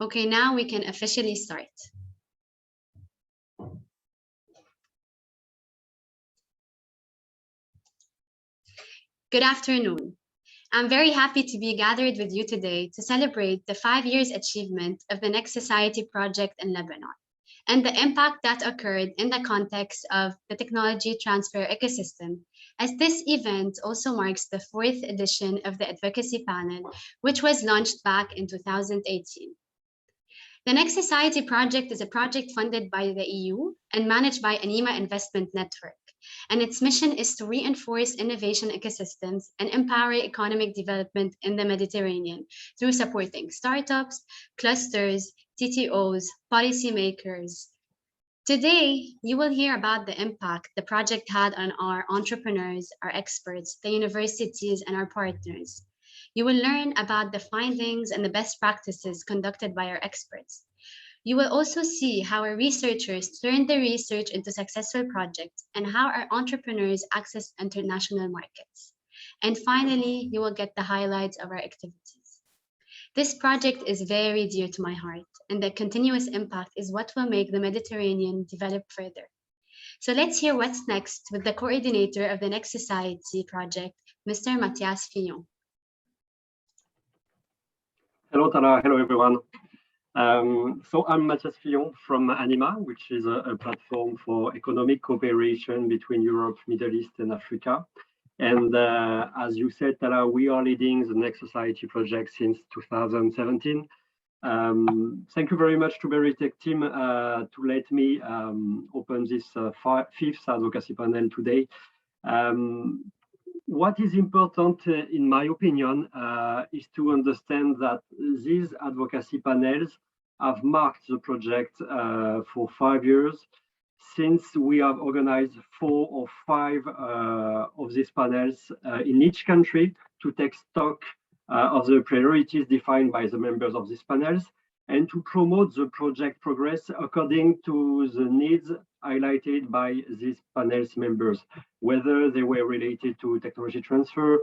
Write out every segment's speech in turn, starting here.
Okay, now we can officially start. Good afternoon. I'm very happy to be gathered with you today to celebrate the 5 years achievement of the Next Society project in Lebanon and the impact that occurred in the context of the technology transfer ecosystem, as this event also marks the 4th edition of the Advocacy panel, which was launched back in 2018. The Next Society project is a project funded by the EU and managed by Anima Investment Network, and its mission is to reinforce innovation ecosystems and empower economic development in the Mediterranean through supporting startups, clusters, TTOs, policymakers. Today, you will hear about the impact the project had on our entrepreneurs, our experts, the universities, and our partners. You will learn about the findings and the best practices conducted by our experts. You will also see how our researchers turned their research into successful projects and how our entrepreneurs access international markets. And finally, you will get the highlights of our activities. This project is very dear to my heart, and the continuous impact is what will make the Mediterranean develop further. So let's hear what's next with the coordinator of the Next Society project, Mr. Mathias Fillon. Hello, Tala. Hello, everyone. So I'm Mathias Fillon from Anima, which is a platform for economic cooperation between Europe, Middle East, and Africa. And as you said, Tala, we are leading the Next Society project since 2017. Thank you very much to Berytech team to let me open this 5th advocacy panel today. What is important, in my opinion, is to understand that these advocacy panels have marked the project for 5 years, since we have organized 4 or 5 of these panels in each country to take stock of the priorities defined by the members of these panels and to promote the project progress according to the needs highlighted by these panels members, whether they were related to technology transfer,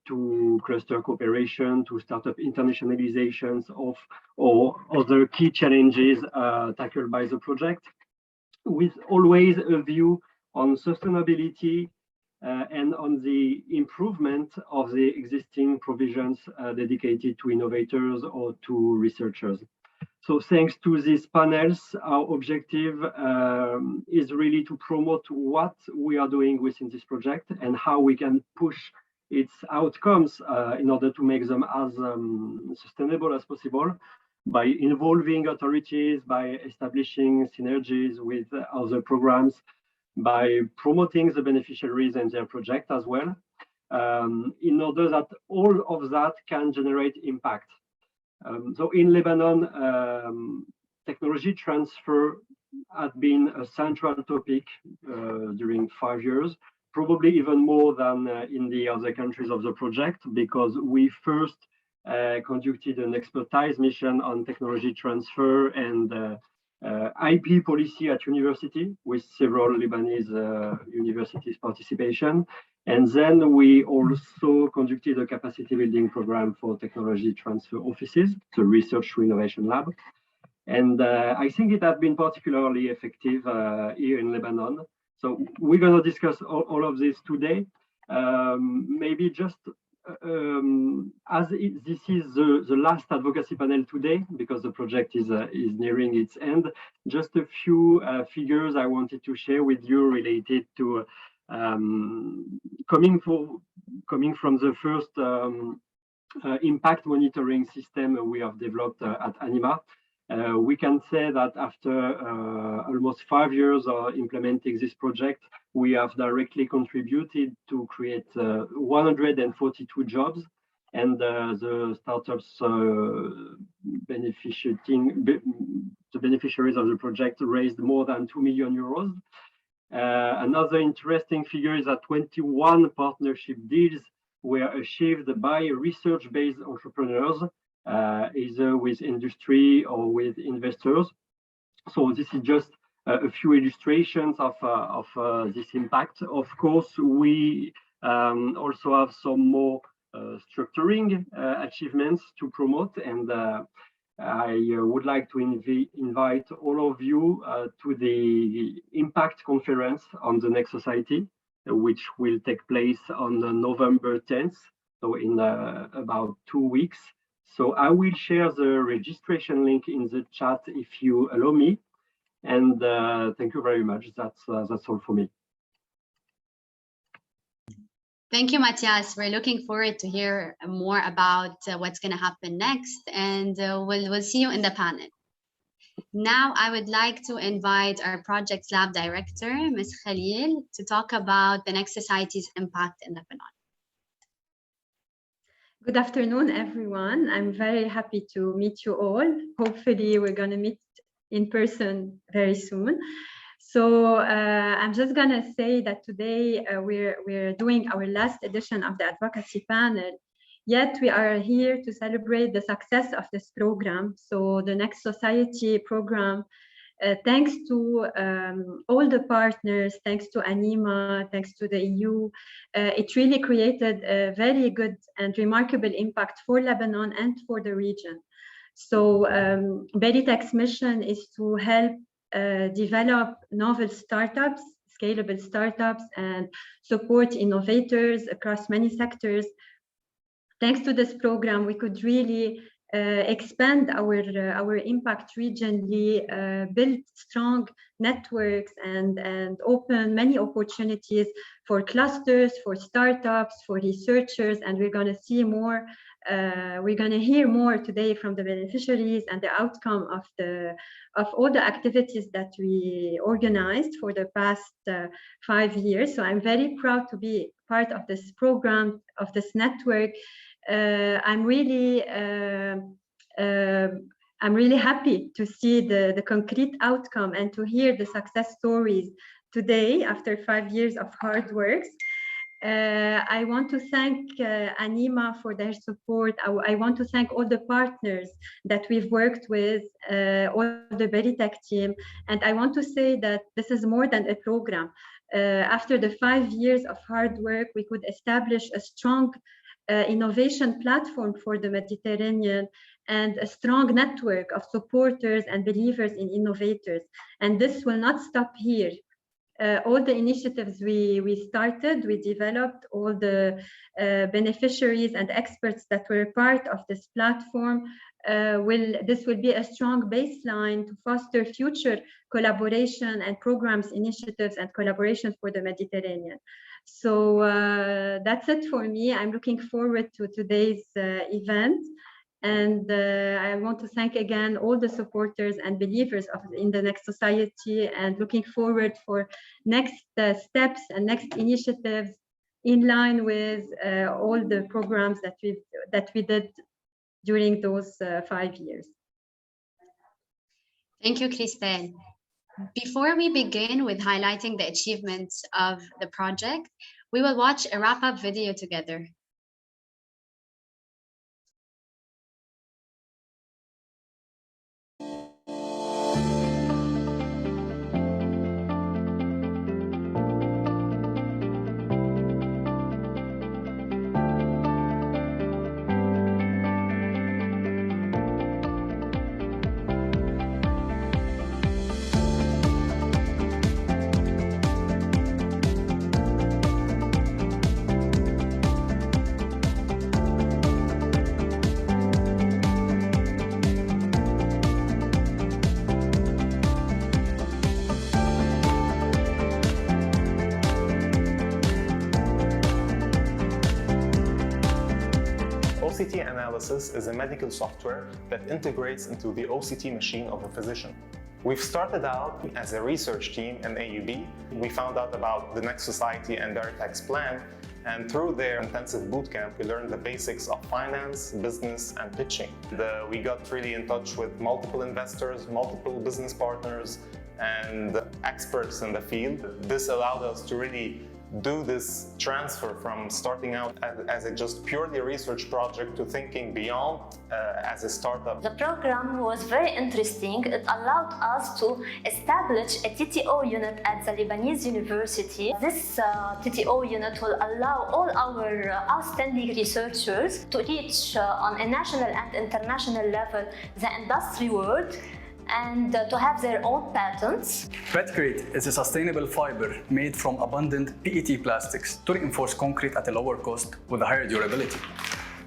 to cluster cooperation, to startup internationalizations or other key challenges tackled by the project, with always a view on sustainability and on the improvement of the existing provisions dedicated to innovators or to researchers. So thanks to these panels, our objective is really to promote what we are doing within this project and how we can push its outcomes in order to make them as sustainable as possible by involving authorities, by establishing synergies with other programs, by promoting the beneficiaries and their project as well, in order that all of that can generate impact. So in Lebanon, technology transfer has been a central topic during 5 years, probably even more than in the other countries of the project, because we first conducted an expertise mission on technology transfer and IP policy at university with several Lebanese universities participation. And then we also conducted a capacity building program for technology transfer offices, the Research to Innovation Lab. And I think it has been particularly effective here in Lebanon. So we're going to discuss all of this today. Maybe just this is the last advocacy panel today, because the project is nearing its end, just a few figures I wanted to share with you related to coming from the first impact monitoring system we have developed at Anima. We can say that after almost 5 years of implementing this project, we have directly contributed to create 142 jobs, and the startups the beneficiaries of the project raised more than 2 million euros. Another interesting figure is that 21 partnership deals were achieved by research-based entrepreneurs, either with industry or with investors. So this is just a few illustrations of this impact. Of course, we also have some more structuring achievements to promote, and I would like to invite all of you to the Impact Conference on the Next Society, which will take place on November 10th, so in about 2 weeks. So I will share the registration link in the chat if you allow me. And thank you very much. That's all for me. Thank you, Matthias. We're looking forward to hear more about what's going to happen next, and we'll see you in the panel. Now, I would like to invite our Projects Lab Director, Ms. Khalil, to talk about the Next Society's impact in Lebanon. Good afternoon, everyone. I'm very happy to meet you all. Hopefully, we're going to meet in person very soon. So I'm just going to say that today we're doing our last edition of the advocacy panel, yet we are here to celebrate the success of this program. So the Next Society program, thanks to all the partners, thanks to ANIMA, thanks to the EU, it really created a very good and remarkable impact for Lebanon and for the region. So Berytech's mission is to help develop novel startups, scalable startups, and support innovators across many sectors. Thanks to this program, we could really expand our impact regionally, build strong networks, and open many opportunities for clusters, for startups, for researchers, and we're going to see more. We're going to hear more today from the beneficiaries and the outcome of all the activities that we organized for the past 5 years. So I'm very proud to be part of this program, of this network. I'm really happy to see the concrete outcome and to hear the success stories today after 5 years of hard work. I want to thank ANIMA for their support. I want to thank all the partners that we've worked with, all the Berytech team. And I want to say that this is more than a program. After the 5 years of hard work, we could establish a strong innovation platform for the Mediterranean and a strong network of supporters and believers in innovators. And this will not stop here. All the initiatives we started, we developed, all the beneficiaries and experts that were part of this platform, this will be a strong baseline to foster future collaboration and programs, initiatives, and collaboration for the Mediterranean. So that's it for me. I'm looking forward to today's event. And I want to thank again all the supporters and believers in the Next Society, and looking forward for next steps and next initiatives in line with all the programs that we did during those 5 years. Thank you, Christelle. Before we begin with highlighting the achievements of the project, we will watch a wrap-up video together. OCT analysis is a medical software that integrates into the OCT machine of a physician. We've started out as a research team in AUB. We found out about the Next Society and Berytech's plan, and through their intensive bootcamp, we learned the basics of finance, business, and pitching. We got really in touch with multiple investors, multiple business partners, and experts in the field. This allowed us to really do this transfer from starting out as a just purely research project to thinking beyond as a startup? The program was very interesting. It allowed us to establish a TTO unit at the Lebanese University. This TTO unit will allow all our outstanding researchers to reach on a national and international level the industry world and to have their own patents. Berytech is a sustainable fiber made from abundant PET plastics to reinforce concrete at a lower cost with a higher durability.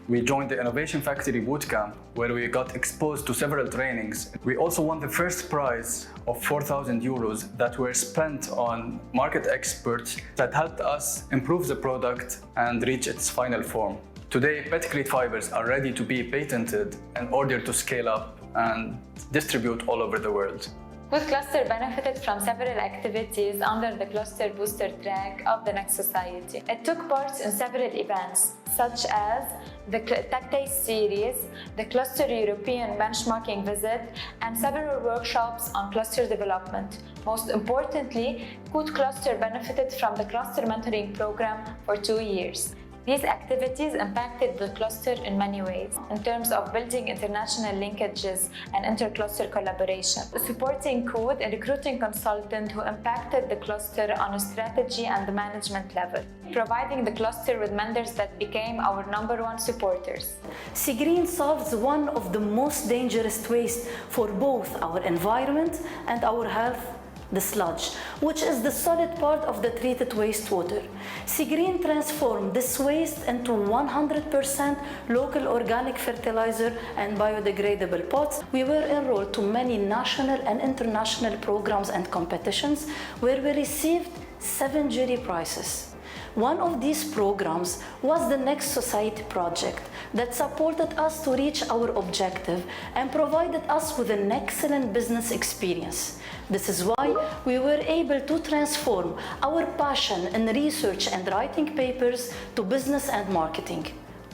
We joined the Innovation Factory Bootcamp, where we got exposed to several trainings. We also won the first prize of 4,000 euros that were spent on market experts that helped us improve the product and reach its final form. Today, Berytech fibers are ready to be patented in order to scale up and distribute all over the world. Food Cluster benefited from several activities under the Cluster Booster track of the Next Society. It took part in several events, such as the Tech Day series, the Cluster European benchmarking visit, and several workshops on cluster development. Most importantly, Food Cluster benefited from the cluster mentoring program for 2 years. These activities impacted the cluster in many ways, in terms of building international linkages and inter-cluster collaboration, supporting code and recruiting consultants who impacted the cluster on a strategy and the management level, providing the cluster with mentors that became our #1 supporters. Seagreen solves one of the most dangerous waste for both our environment and our health, the sludge, which is the solid part of the treated wastewater. Seagreen transformed this waste into 100% local organic fertilizer and biodegradable pots. We were enrolled to many national and international programs and competitions where we received 7 jury prizes. One of these programs was the Next Society project that supported us to reach our objective and provided us with an excellent business experience. This is why we were able to transform our passion in research and writing papers to business and marketing.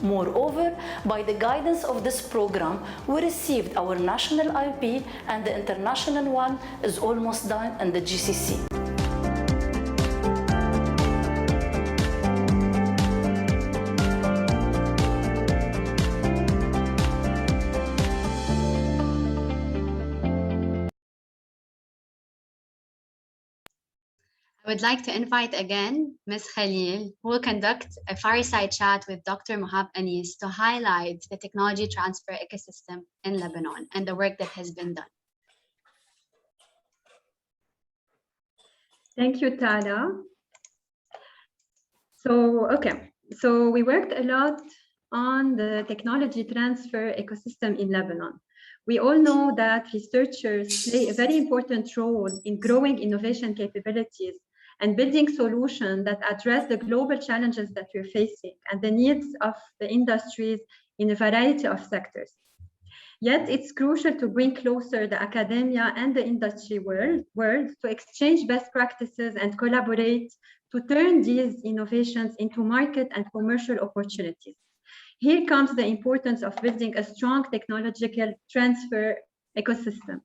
Moreover, by the guidance of this program, we received our national IP, and the international one is almost done in the GCC. I would like to invite again Ms. Khalil, who will conduct a fireside chat with Dr. Mohab Anis to highlight the technology transfer ecosystem in Lebanon and the work that has been done. Thank you, Tala. So we worked a lot on the technology transfer ecosystem in Lebanon. We all know that researchers play a very important role in growing innovation capabilities and building solutions that address the global challenges that we're facing and the needs of the industries in a variety of sectors. Yet it's crucial to bring closer the academia and the industry world to exchange best practices and collaborate to turn these innovations into market and commercial opportunities. Here comes the importance of building a strong technological transfer ecosystem.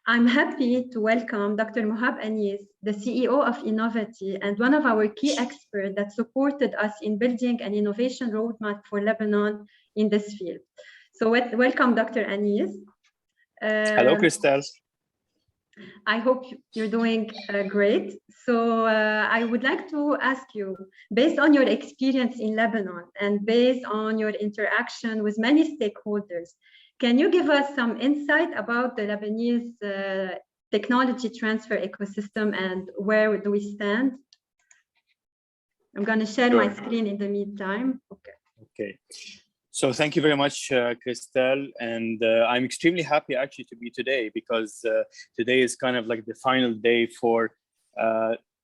I'm happy to welcome Dr. Mohab Anis, the CEO of Advocacy and one of our key experts that supported us in building an innovation roadmap for Lebanon in this field. So welcome, Dr. Anis. Hello, Christelle. I hope you're doing great. So I would like to ask you, based on your experience in Lebanon and based on your interaction with many stakeholders, can you give us some insight about the Lebanese technology transfer ecosystem and where do we stand? I'm going to share my screen in the meantime. Okay. So thank you very much, Christelle. And I'm extremely happy actually to be today because today is kind of like the final day for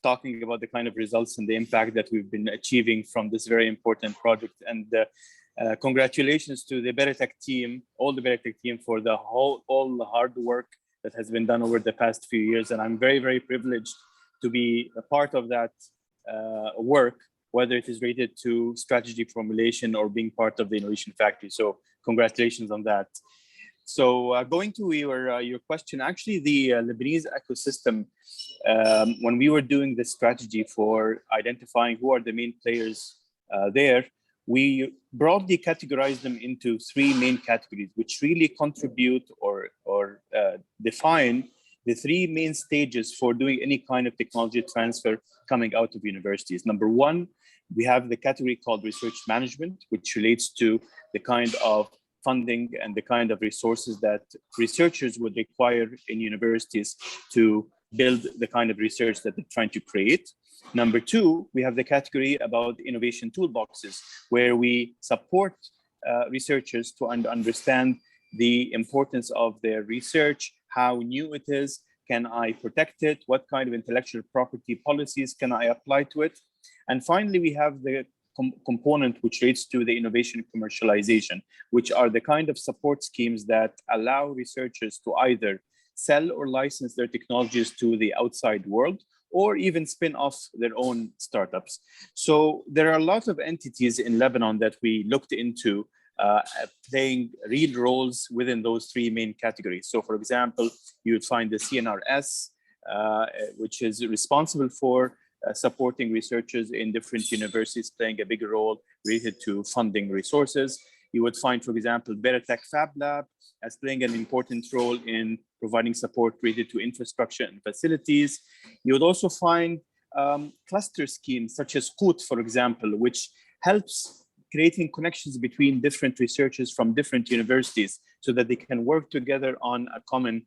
talking about the kind of results and the impact that we've been achieving from this very important project. And congratulations to the Berytech team, all the Berytech team for all the hard work that has been done over the past few years. And I'm very, very privileged to be a part of that work, whether it is related to strategy formulation or being part of the Innovation Factory. So congratulations on that. So going to your question, actually the Lebanese ecosystem, when we were doing the strategy for identifying who are the main players there, we broadly categorized them into three main categories, which really contribute or define the three main stages for doing any kind of technology transfer coming out of universities. Number one, we have the category called research management, which relates to the kind of funding and the kind of resources that researchers would require in universities to build the kind of research that they're trying to create. Number two, we have the category about innovation toolboxes, where we support researchers to understand the importance of their research, how new it is, can I protect it, what kind of intellectual property policies can I apply to it. And finally, we have the component which relates to the innovation commercialization, which are the kind of support schemes that allow researchers to either sell or license their technologies to the outside world, or even spin off their own startups. So there are a lot of entities in Lebanon that we looked into playing real roles within those three main categories. So for example, you would find the CNRS, which is responsible for supporting researchers in different universities, playing a big role related to funding resources. You would find, for example, Berytech Fab Lab as playing an important role in providing support related to infrastructure and facilities. You would also find cluster schemes such as COOT, for example, which helps creating connections between different researchers from different universities so that they can work together on a common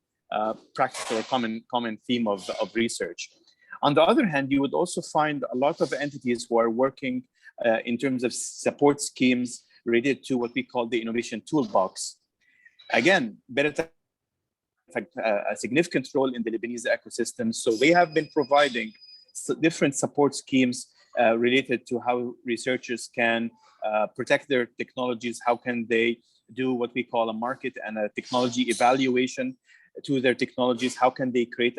practice or common theme of research. On the other hand, you would also find a lot of entities who are working in terms of support schemes related to what we call the innovation toolbox. Again, Berytech a significant role in the Lebanese ecosystem. So they have been providing different support schemes related to how researchers can protect their technologies, how can they do what we call a market and a technology evaluation to their technologies, how can they create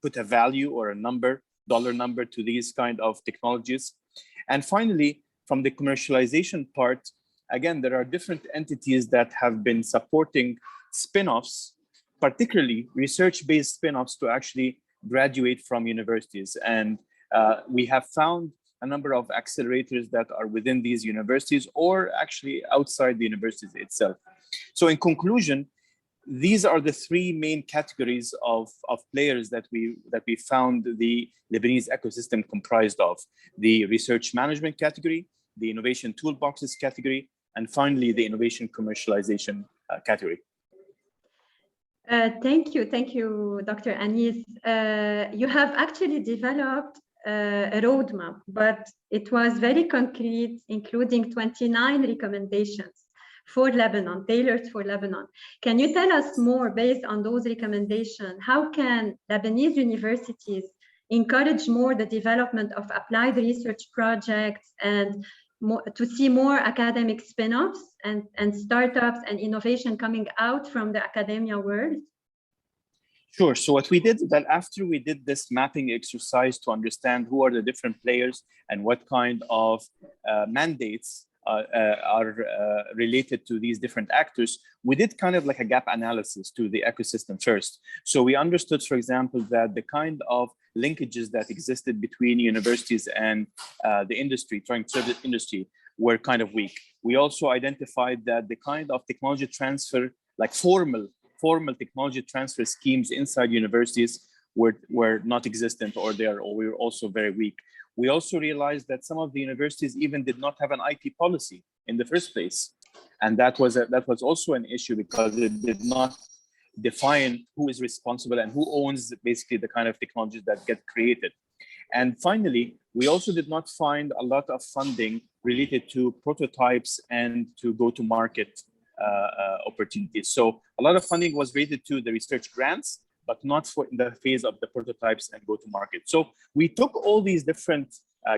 put a value or a dollar number to these kind of technologies. And finally, from the commercialization part, again, there are different entities that have been supporting spin-offs, particularly research-based spin-offs, to actually graduate from universities. And we have found a number of accelerators that are within these universities or actually outside the universities itself. So in conclusion, these are the three main categories of players that we found the Lebanese ecosystem comprised of: the research management category, the innovation toolboxes category, and finally the innovation commercialization category. Thank you, Dr. Anis. You have actually developed a roadmap, but it was very concrete, including 29 recommendations for Lebanon, tailored for Lebanon. Can you tell us more based on those recommendations? How can Lebanese universities encourage more the development of applied research projects and to see more academic spin-offs and startups and innovation coming out from the academia world? Sure. So what we did is that after we did this mapping exercise to understand who are the different players and what kind of mandates are related to these different actors, we did kind of like a gap analysis to the ecosystem first. So we understood, for example, that the kind of linkages that existed between universities and the industry, trying to serve the industry, were kind of weak. We also identified that the kind of technology transfer, like formal technology transfer schemes inside universities were not existent, or we were also very weak. We also realized that some of the universities even did not have an IP policy in the first place. And that was also an issue because it did not define who is responsible and who owns basically the kind of technologies that get created. And finally, we also did not find a lot of funding related to prototypes and to go-to-market opportunities. So a lot of funding was related to the research grants, but not for in the phase of the prototypes and go-to-market. So we took all these different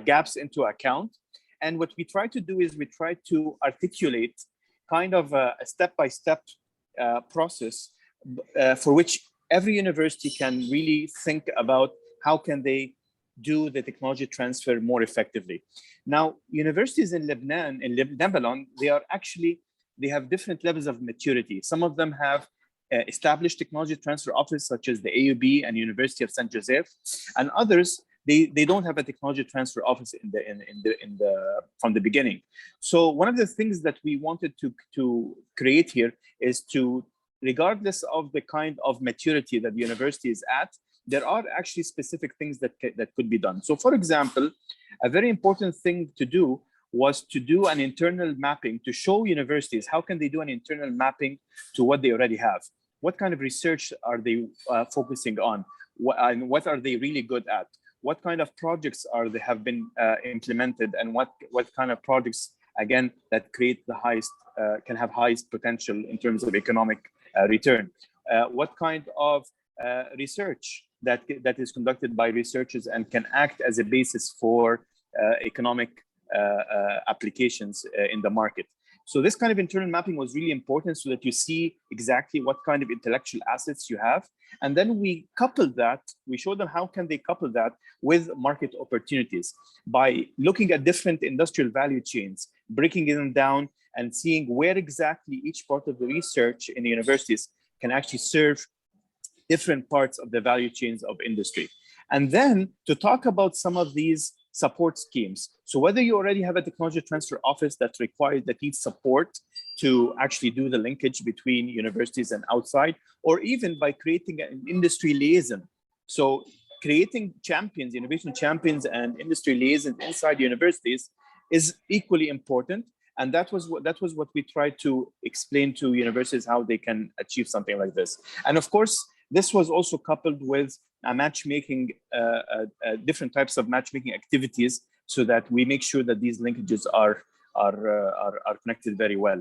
gaps into account. And what we try to do is we try to articulate kind of a step-by-step process for which every university can really think about how can they do the technology transfer more effectively. Now, universities in Lebanon, they are actually they have different levels of maturity. Some of them have established technology transfer office, such as the AUB and University of San Joseph, and others they don't have a technology transfer office from the beginning. So one of the things that we wanted to create here is to, regardless of the kind of maturity that the university is at, there are actually specific things that could be done. So for example, a very important thing to do was to do an internal mapping to show universities how can they do an internal mapping to what they already have. What kind of research are they focusing on? And what are they really good at? What kind of projects have been implemented, and what kind of projects, again, that create the highest, can have highest potential in terms of economic return? What kind of research that is conducted by researchers and can act as a basis for economic applications in the market. So this kind of internal mapping was really important so that you see exactly what kind of intellectual assets you have. And then we coupled that, we showed them how can they couple that with market opportunities by looking at different industrial value chains, breaking them down and seeing where exactly each part of the research in the universities can actually serve different parts of the value chains of industry. And then to talk about some of these support schemes. So whether you already have a technology transfer office that needs support to actually do the linkage between universities and outside, or even by creating an industry liaison. So creating champions, innovation champions and industry liaisons inside universities is equally important. And that was what we tried to explain to universities, how they can achieve something like this. And of course, this was also coupled with a matchmaking, different types of matchmaking activities, so that we make sure that these linkages are connected very well.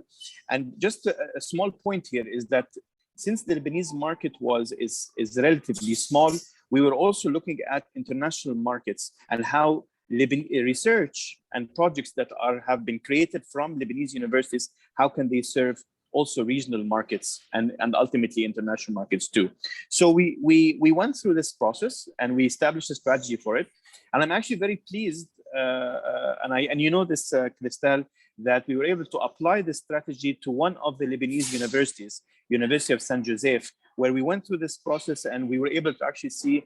And just a small point here is that since the Lebanese market is relatively small, we were also looking at international markets and how research and projects that have been created from Lebanese universities, how can they serve also regional markets and ultimately international markets too. So we went through this process and we established a strategy for it. And I'm actually very pleased, and you know this, Cristal, that we were able to apply this strategy to one of the Lebanese universities, University of San Joseph, where we went through this process and we were able to actually see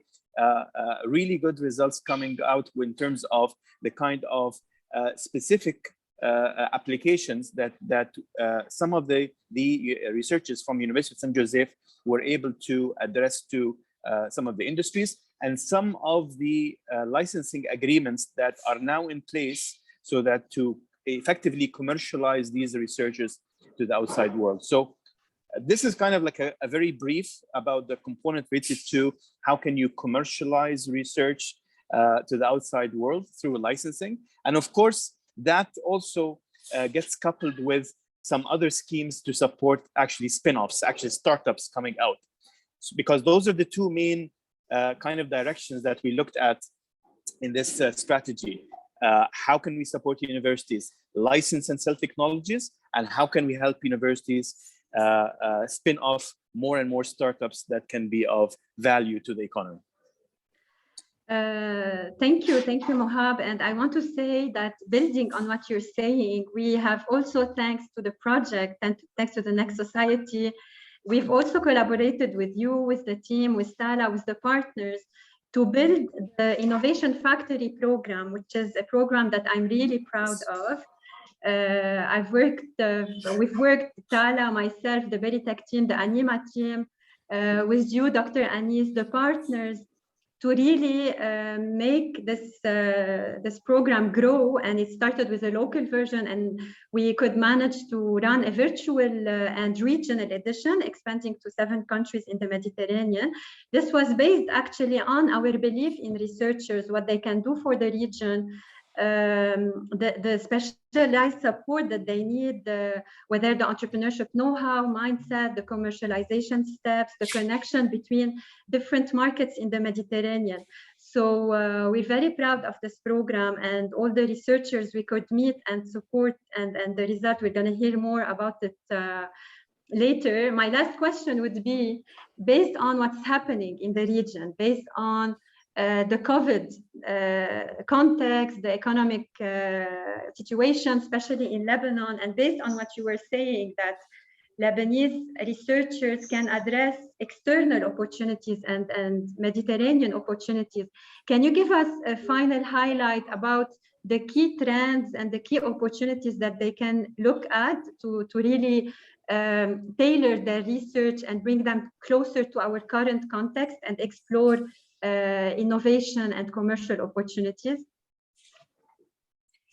really good results coming out in terms of the kind of specific applications that some of the researchers from University of San Joseph were able to address to some of the industries, and some of the licensing agreements that are now in place so that to effectively commercialize these researchers to the outside world. So this is kind of like a very brief about the component related to how can you commercialize research to the outside world through licensing. And of course, that also gets coupled with some other schemes to support actually spin-offs, actually startups coming out. So, because those are the two main kind of directions that we looked at in this strategy. How can we support universities license and sell technologies, and how can we help universities spin off more and more startups that can be of value to the economy? Thank you, Mohab. And I want to say that building on what you're saying, we have also, thanks to the project and thanks to the Next Society, we've also collaborated with you, with the team, with Sala, with the partners, to build the Innovation Factory program, which is a program that I'm really proud of. We've worked, Tala, myself, the Berytech team, the Anima team, with you, Dr. Anis, the partners, to really make this program grow. And it started with a local version, and we could manage to run a virtual and regional edition, expanding to 7 countries in the Mediterranean. This was based actually on our belief in researchers, what they can do for the region, the specialized support that they need, whether the entrepreneurship know-how, mindset, the commercialization steps, the connection between different markets in the Mediterranean. So we're very proud of this program and all the researchers we could meet and support, and the result, we're going to hear more about it later. My last question would be, based on what's happening in the region, based on the COVID context, the economic situation, especially in Lebanon, and based on what you were saying, that Lebanese researchers can address external opportunities and Mediterranean opportunities. Can you give us a final highlight about the key trends and the key opportunities that they can look at to really tailor their research and bring them closer to our current context and explore innovation and commercial opportunities?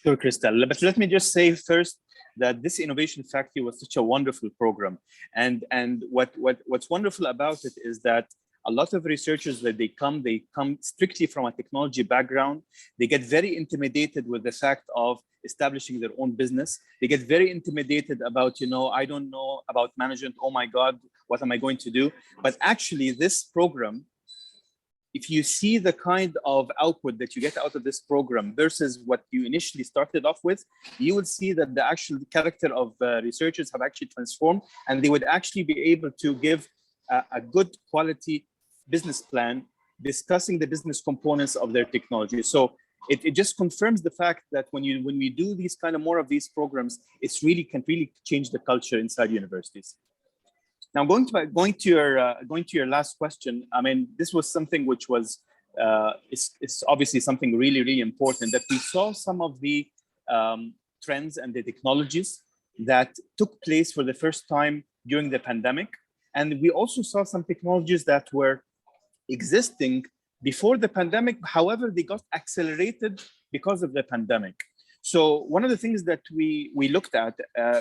Sure, Crystal. But let me just say first that this Innovation Factory was such a wonderful program. And what's wonderful about it is that a lot of researchers that they come strictly from a technology background. They get very intimidated with the fact of establishing their own business. They get very intimidated about, I don't know about management. Oh my God, what am I going to do? But actually this program, if you see the kind of output that you get out of this program versus what you initially started off with, you will see that the actual character of researchers have actually transformed, and they would actually be able to give a good quality business plan discussing the business components of their technology. So it just confirms the fact that when we do these kind of more of these programs, it's can really change the culture inside universities. Now, going to your last question, I mean, this was something which was it's obviously something really, really important, that we saw some of the trends and the technologies that took place for the first time during the pandemic, and we also saw some technologies that were existing before the pandemic. However, they got accelerated because of the pandemic. So one of the things that we looked at,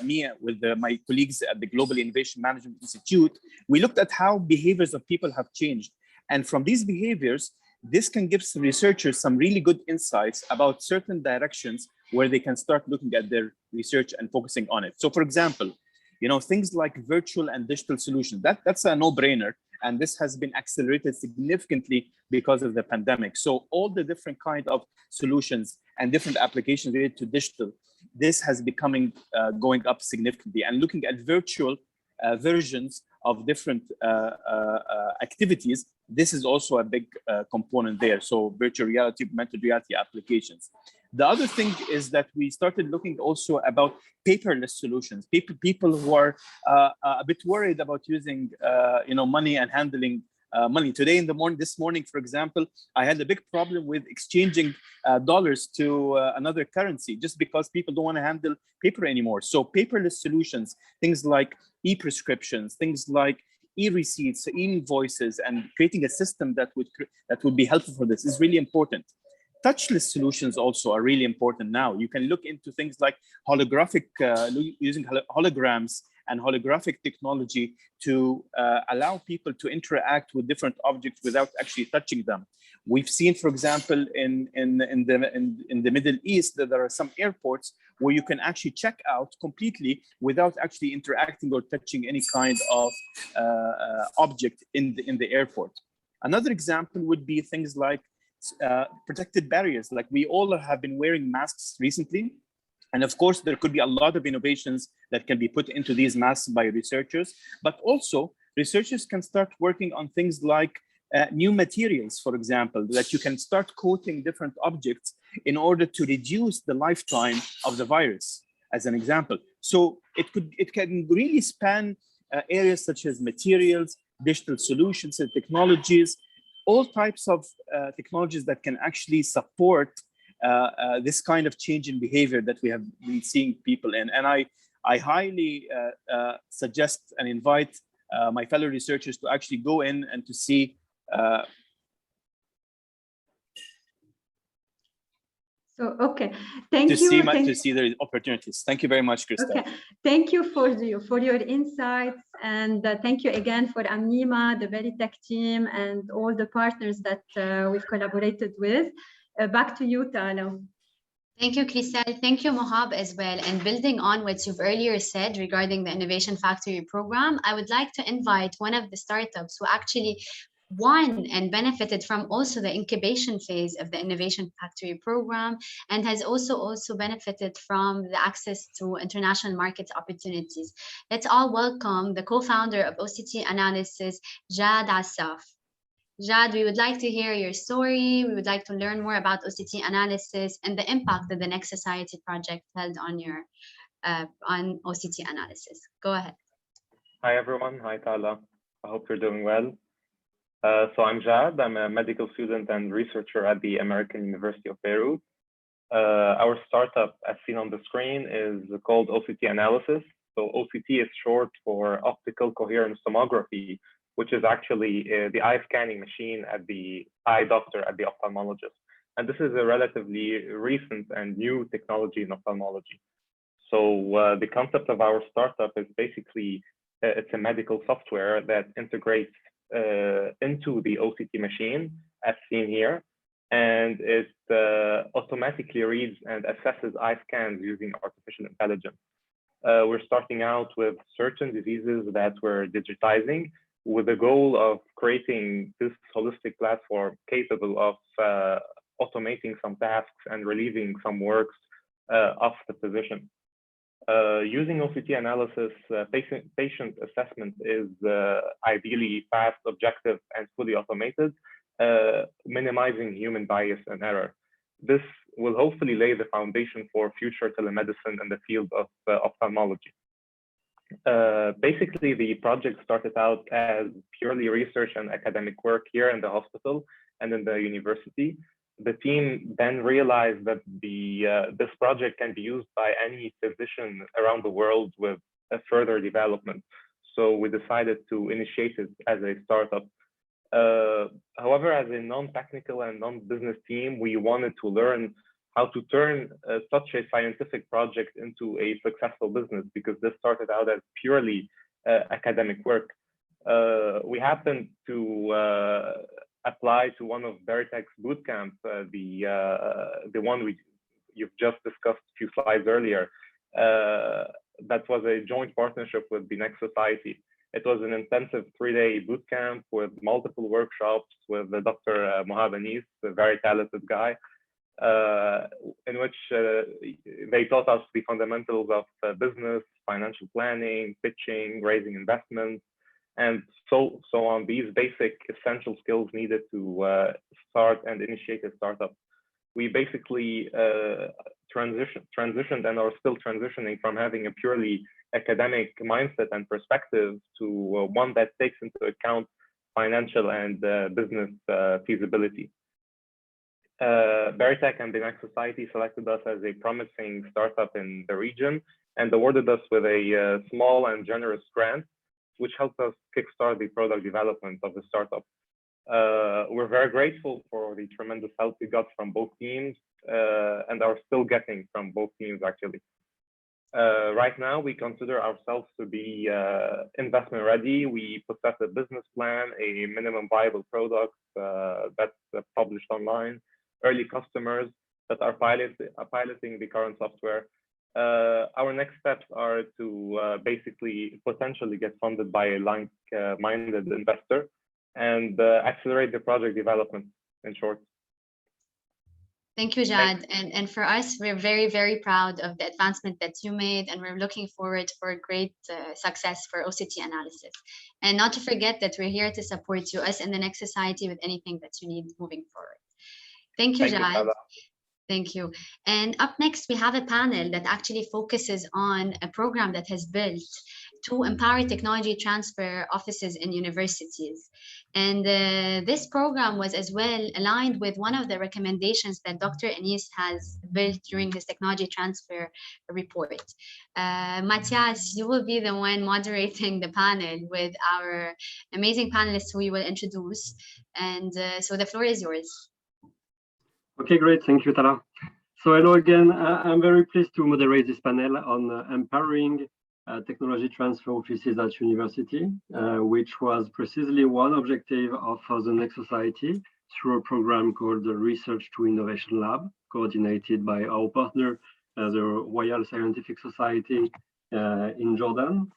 me with my colleagues at the Global Innovation Management Institute, we looked at how behaviors of people have changed. And from these behaviors, this can give some researchers some really good insights about certain directions where they can start looking at their research and focusing on it. So for example, things like virtual and digital solutions, that's a no-brainer. And this has been accelerated significantly because of the pandemic. So all the different kind of solutions and different applications related to digital, this has becoming going up significantly. And looking at virtual versions of different activities, this is also a big component there. So virtual reality, augmented reality applications. The other thing is that we started looking also about paperless solutions. People who are a bit worried about using, money and handling money. Today this morning, for example, I had a big problem with exchanging dollars to another currency just because people don't want to handle paper anymore. So paperless solutions, things like e-prescriptions, things like e-receipts, e-invoices, and creating a system that would be helpful for this is really important. Touchless solutions also are really important now. You can look into things like holographic, using holograms and holographic technology to allow people to interact with different objects without actually touching them. We've seen, for example, in the Middle East, that there are some airports where you can actually check out completely without actually interacting or touching any kind of object in the airport. Another example would be things like protected barriers. Like we all have been wearing masks recently. And of course, there could be a lot of innovations that can be put into these masks by researchers, but also researchers can start working on things like new materials, for example, that you can start coating different objects in order to reduce the lifetime of the virus, as an example. So it can really span areas such as materials, digital solutions and technologies, all types of technologies that can actually support this kind of change in behavior that we have been seeing people in. And I highly suggest and invite my fellow researchers to actually go in and to see thank you. To see the opportunities. Thank you very much, Krista. Okay, thank you for your insights, and thank you again for Amnima, the Berytech team, and all the partners that we've collaborated with. Back to you, Tala. Thank you, Crisel. Thank you, Mohab, as well. And building on what you've earlier said regarding the Innovation Factory program, I would like to invite one of the startups who actually won and benefited from also the incubation phase of the Innovation Factory program, and has also benefited from the access to international market opportunities. Let's all welcome the co-founder of OCT Analysis, Jad Assaf. Jad, we would like to hear your story. We would like to learn more about OCT analysis and the impact that the Next Society project held on your on OCT analysis. Go ahead. Hi everyone. Hi Tala. I hope you're doing well. So I'm Jad. I'm a medical student and researcher at the American University of Beirut. Our startup, as seen on the screen, is called OCT Analysis. So OCT is short for optical coherence tomography, which is actually the eye scanning machine at the eye doctor, at the ophthalmologist. And this is a relatively recent and new technology in ophthalmology. So the concept of our startup is basically, it's a medical software that integrates into the OCT machine, as seen here, and it automatically reads and assesses eye scans using artificial intelligence. We're starting out with certain diseases that we're digitizing with the goal of creating this holistic platform capable of automating some tasks and relieving some works of the physician. Using OCT analysis, patient assessment is ideally fast, objective, and fully automated, minimizing human bias and error. This will hopefully lay the foundation for future telemedicine in the field of ophthalmology. Basically, the project started out as purely research and academic work here in the hospital and in the university. The team then realized that this project can be used by any physician around the world with a further development. So we decided to initiate it as a startup. However, as a non-technical and non-business team, we wanted to learn how to turn such a scientific project into a successful business, because this started out as purely academic work. We happened to apply to one of Berytech's bootcamps, the one you've just discussed a few slides earlier. That was a joint partnership with the Next Society. It was an intensive 3-day bootcamp with multiple workshops with Dr. Mohab Anis, a very talented guy, in which they taught us the fundamentals of business, financial planning, pitching, raising investments, and so on. These basic essential skills needed to start and initiate a startup. We basically transitioned and are still transitioning from having a purely academic mindset and perspective to one that takes into account financial and business feasibility. Berytech and the Next Society selected us as a promising startup in the region and awarded us with a small and generous grant, which helped us kickstart the product development of the startup. We're very grateful for the tremendous help we got from both teams and are still getting from both teams, actually. Right now, we consider ourselves to be investment ready. We possess a business plan, a minimum viable product that's published online, early customers that are piloting the current software. Our next steps are to basically potentially get funded by a like-minded investor and accelerate the project development, in short. Thank you, Jad. And for us, we're very, very proud of the advancement that you made, and we're looking forward for great success for OCT analysis. And not to forget that we're here to support you, us and the Next Society, with anything that you need moving forward. Thank you, Jad. Thank you. And up next, we have a panel that actually focuses on a program that has built to empower technology transfer offices in universities. And this program was as well aligned with one of the recommendations that Dr. Anis has built during his technology transfer report. Matthias, you will be the one moderating the panel with our amazing panelists who we will introduce. And so the floor is yours. Okay, great. Thank you, Tala. So hello again. I'm very pleased to moderate this panel on empowering technology transfer offices at university, which was precisely one objective of the Next Society through a program called the Research to Innovation Lab, coordinated by our partner, the Royal Scientific Society in Jordan.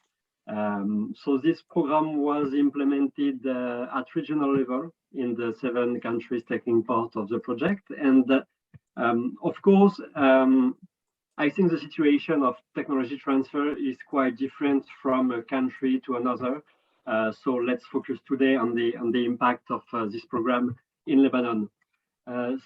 So this program was implemented at regional level in the 7 countries taking part of the project. And of course, I think the situation of technology transfer is quite different from a country to another. So let's focus today on the impact of this program in Lebanon.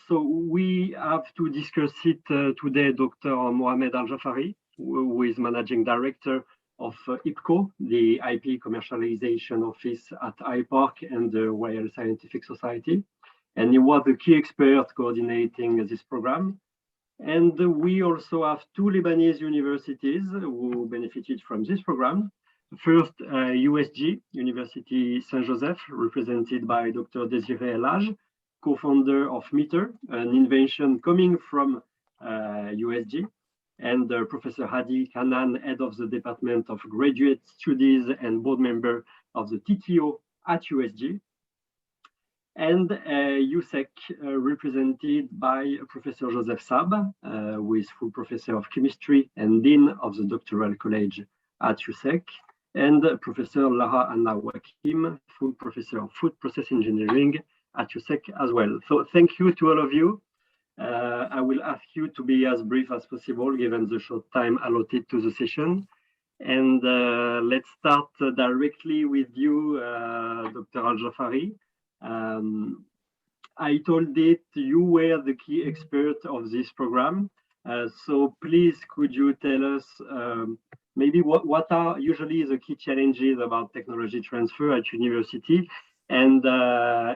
So we have to discuss it today, Dr. Mohamed Al-Jafari, who is Managing Director of IPCO, the IP Commercialization Office at IPARC and the Royal Scientific Society. And he was the key expert coordinating this program. And we also have two Lebanese universities who benefited from this program. First, USG, University Saint-Joseph, represented by Dr. Désiré Elhaj, co-founder of Meter, an invention coming from USG, and Professor Hadi Kanan, head of the Department of Graduate Studies and board member of the TTO at USG. And USEC, represented by Professor Joseph Saab, who is full professor of chemistry and dean of the doctoral college at USEC, and Professor Lara Anna Wakim, full professor of food process engineering at USEC as well. So thank you to all of you. I will ask you to be as brief as possible given the short time allotted to the session. And let's start directly with you, Dr. Al-Jafari. I told it you were the key expert of this program. So please, could you tell us maybe what are usually the key challenges about technology transfer at university? And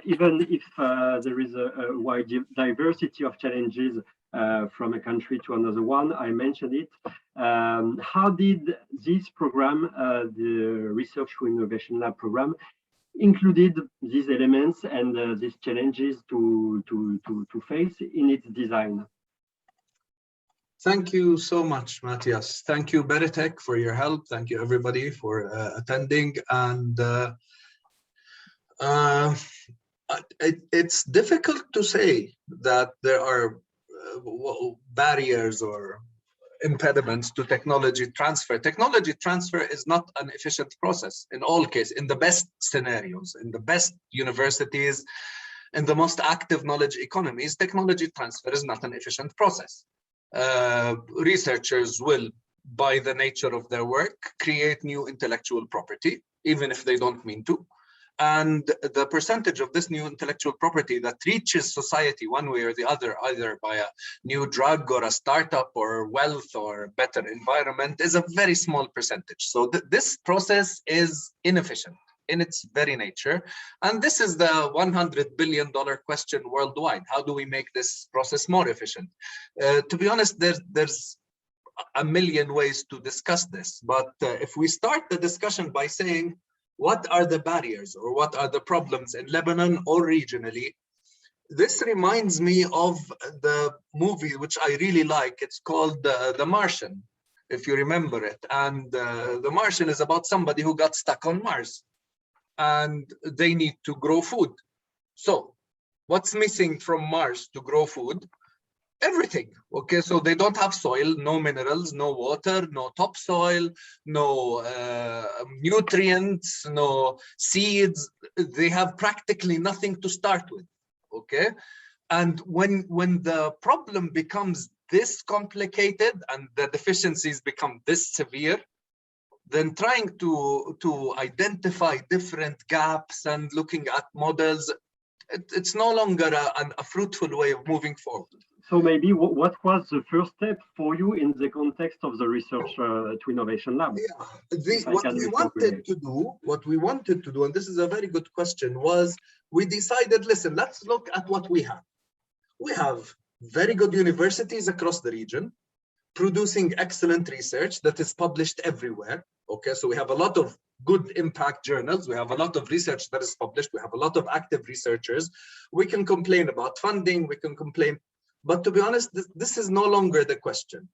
even if there is a wide diversity of challenges from a country to another one, I mentioned it. How did this program, the Research for Innovation Lab program, included these elements and these challenges to face in its design? Thank you so much, Matthias. Thank you, Berytech, for your help. Thank you, everybody, for attending. And it's difficult to say that there are barriers or impediments to technology transfer. Technology transfer is not an efficient process in all cases, in the best scenarios, in the best universities, in the most active knowledge economies. Technology transfer is not an efficient process. Researchers will, by the nature of their work, create new intellectual property, even if they don't mean to. And the percentage of this new intellectual property that reaches society one way or the other, either by a new drug or a startup or wealth or better environment, is a very small percentage. So this process is inefficient in its very nature. And this is the $100 billion question worldwide. How do we make this process more efficient? To be honest, there's a million ways to discuss this. But if we start the discussion by saying, what are the barriers or what are the problems in Lebanon or regionally? This reminds me of the movie, which I really like. It's called The Martian, if you remember it. And The Martian is about somebody who got stuck on Mars and they need to grow food. So what's missing from Mars to grow food? Everything. Okay, so they don't have soil, no minerals, no water, no topsoil, no nutrients, no seeds. They have practically nothing to start with. Okay, and when the problem becomes this complicated and the deficiencies become this severe, then trying to identify different gaps and looking at models, it's no longer a fruitful way of moving forward. So maybe what was the first step for you in the context of the Research to Innovation Lab? Yeah, what we wanted to do, and this is a very good question, was we decided, listen, let's look at what we have. We have very good universities across the region producing excellent research that is published everywhere. Okay, so we have a lot of good impact journals. We have a lot of research that is published. We have a lot of active researchers. We can complain about funding. We can complain. But to be honest, this is no longer the question.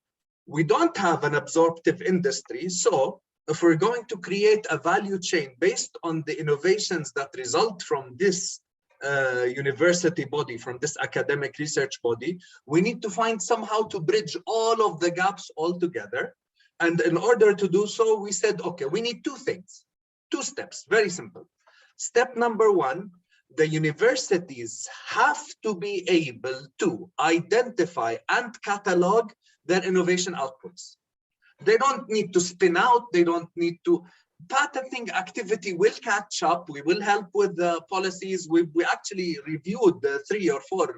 We don't have an absorptive industry. So if we're going to create a value chain based on the innovations that result from this university body, from this academic research body, we need to find somehow to bridge all of the gaps all together. And in order to do so, we said, okay, we need two things, two steps, very simple. Step number one, the universities have to be able to identify and catalog their innovation outputs. They don't need to spin out, they don't need to, patenting activity will catch up. We will help with the policies. We actually reviewed the 3 or 4,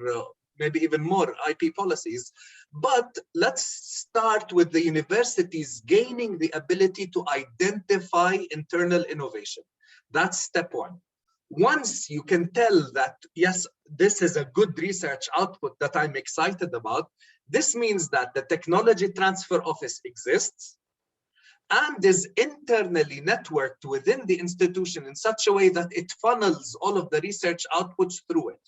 maybe even more IP policies. But let's start with the universities gaining the ability to identify internal innovation. That's step one. Once you can tell that, yes, this is a good research output that I'm excited about, this means that the Technology Transfer Office exists and is internally networked within the institution in such a way that it funnels all of the research outputs through it.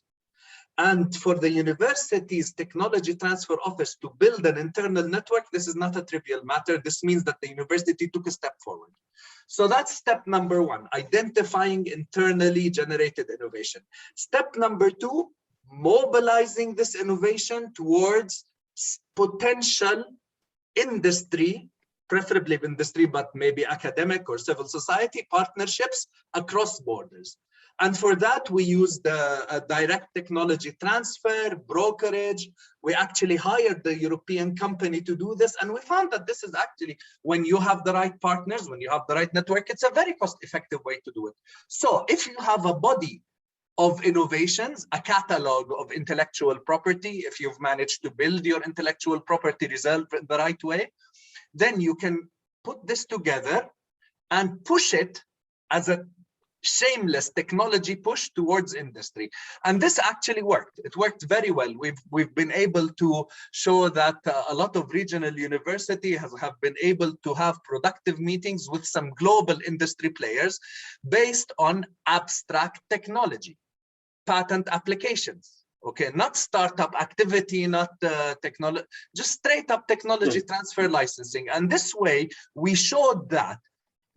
And for the university's Technology Transfer Office to build an internal network, this is not a trivial matter. This means that the university took a step forward. So that's step number one, identifying internally generated innovation. Step number two, mobilizing this innovation towards potential industry, preferably industry, but maybe academic or civil society partnerships across borders. And for that, we use the direct technology transfer, brokerage. We actually hired the European company to do this. And we found that this is actually, when you have the right partners, when you have the right network, it's a very cost-effective way to do it. So if you have a body of innovations, a catalog of intellectual property, if you've managed to build your intellectual property reserve in the right way, then you can put this together and push it as a shameless technology push towards industry. And this actually worked. It worked very well. We've been able to show that a lot of regional universities have been able to have productive meetings with some global industry players based on abstract technology, patent applications. Okay, not startup activity, not technology, just straight up technology transfer licensing. And this way, we showed that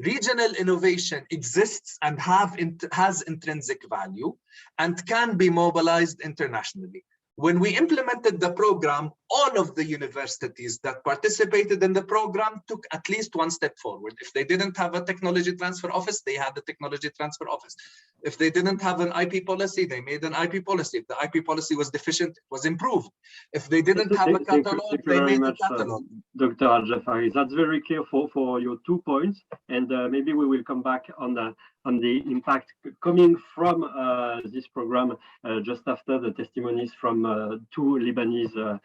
regional innovation exists and has intrinsic value and can be mobilized internationally. When we implemented the program, all of the universities that participated in the program took at least one step forward. If they didn't have a technology transfer office, they had the technology transfer office. If they didn't have an IP policy, they made an IP policy. If the IP policy was deficient, it was improved. If they didn't have a catalog, they made a catalog. Dr. Al-Jafari, that's very clear for your 2 points. And maybe we will come back on the impact coming from this program just after the testimonies from 2 Lebanese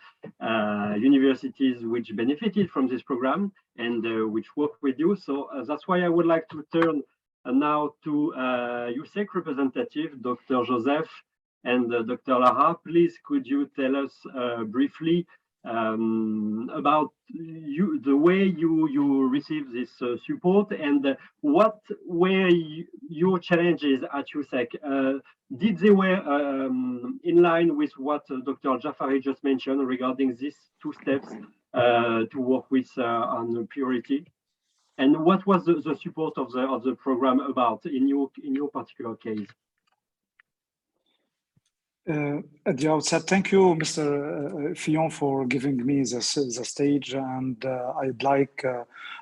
universities which benefited from this program and which work with you. So that's why I would like to turn now to USEC representative, Dr. Joseph and Dr. Lara. Please, could you tell us briefly about the way you receive this support and what were your challenges at USEC? Did they were in line with what Dr. Jafari just mentioned regarding these 2 steps to work with on priority? And what was the support of the program about in your particular case? At the outset, thank you, Mr. Fillon, for giving me the stage, and I'd like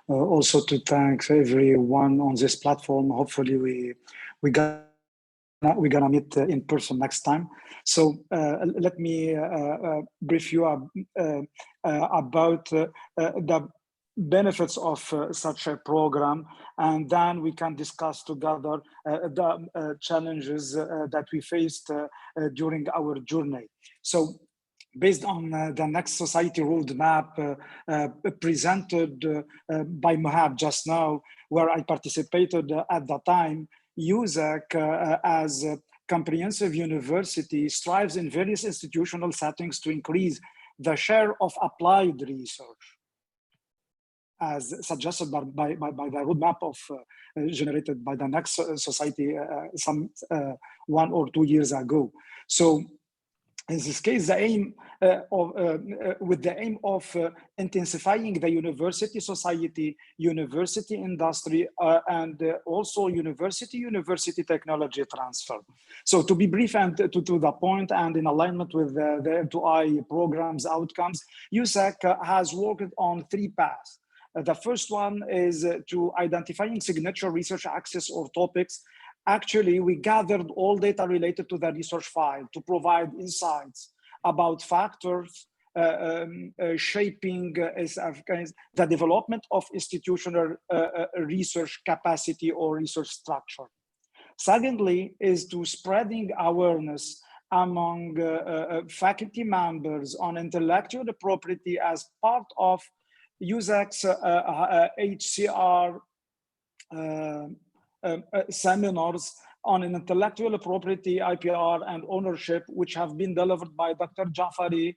also to thank everyone on this platform. Hopefully, we're gonna meet in person next time. So let me brief you about the benefits of such a program, and then we can discuss together the challenges that we faced during our journey. So based on the Next Society roadmap presented by Mohab just now, where I participated at the time, USEC as a comprehensive university strives in various institutional settings to increase the share of applied research, as suggested by the roadmap of generated by the Next Society some 1 or 2 years ago. So in this case, the aim with the aim of intensifying the university society, university industry, and also university technology transfer. So to be brief and to the point and in alignment with the M2I program's outcomes, USEC has worked on 3 paths. The first one is to identifying signature research access or topics. Actually, we gathered all data related to the research file to provide insights about factors shaping the development of institutional research capacity or research structure. Secondly, is to spreading awareness among faculty members on intellectual property as part of USAC's HCR seminars on intellectual property, IPR, and ownership, which have been delivered by Dr. Jafari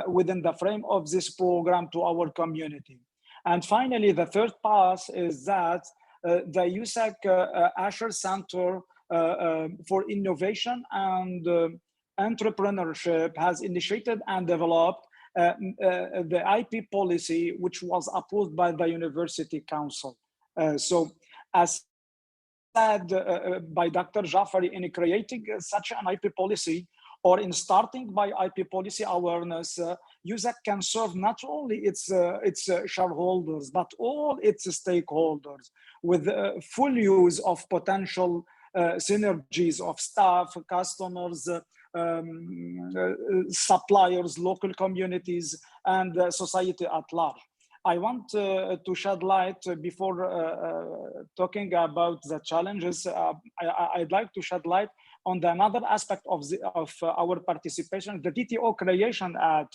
within the frame of this program to our community. And finally, the third path is that the USAC Asher Center for Innovation and Entrepreneurship has initiated and developed the IP policy, which was approved by the University Council. So as said by Dr. Jafari, in creating such an IP policy, or in starting by IP policy awareness, USAC can serve not only its shareholders, but all its stakeholders with full use of potential synergies of staff, customers, suppliers, local communities, and society at large. I want to shed light before talking about the challenges. I'd like to shed light on another aspect of our participation, the TTO creation at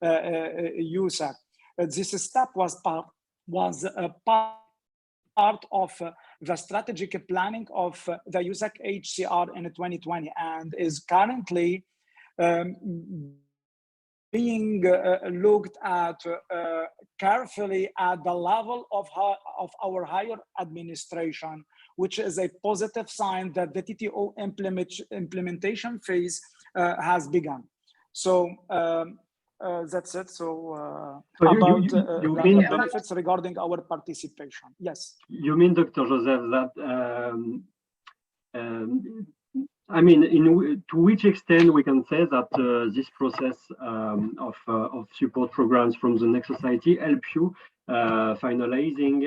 USAC. This step was a part of the strategic planning of the USAC HCR in 2020 and is currently being looked at carefully at the level of our higher administration, which is a positive sign that the TTO implementation phase has begun. So that's it. So about the benefits regarding our participation. Yes. You mean, Dr. Joseph, that I mean, to which extent we can say that this process of support programs from the Next Society help you finalizing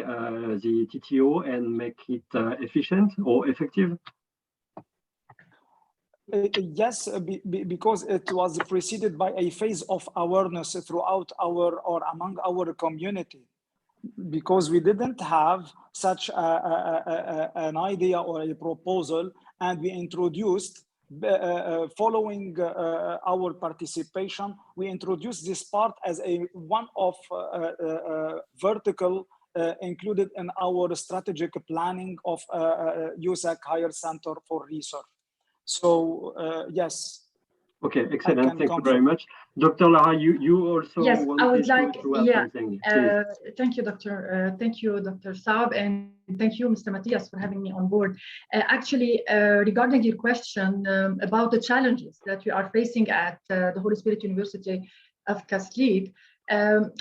the TTO and make it efficient or effective? Yes, because it was preceded by a phase of awareness throughout among our community. Because we didn't have such an idea or a proposal, and we introduced, following our participation, we introduced this part as one of vertical included in our strategic planning of USAC Higher Center for Research. So yes. Okay, excellent. Thank you very much. Dr. Lara, you also yes, I would like, yeah. Thank you, Dr. Thank you, Dr. Saab, and thank you, Mr. Matthias, for having me on board. Actually, regarding your question about the challenges that we are facing at the Holy Spirit University of Cascade,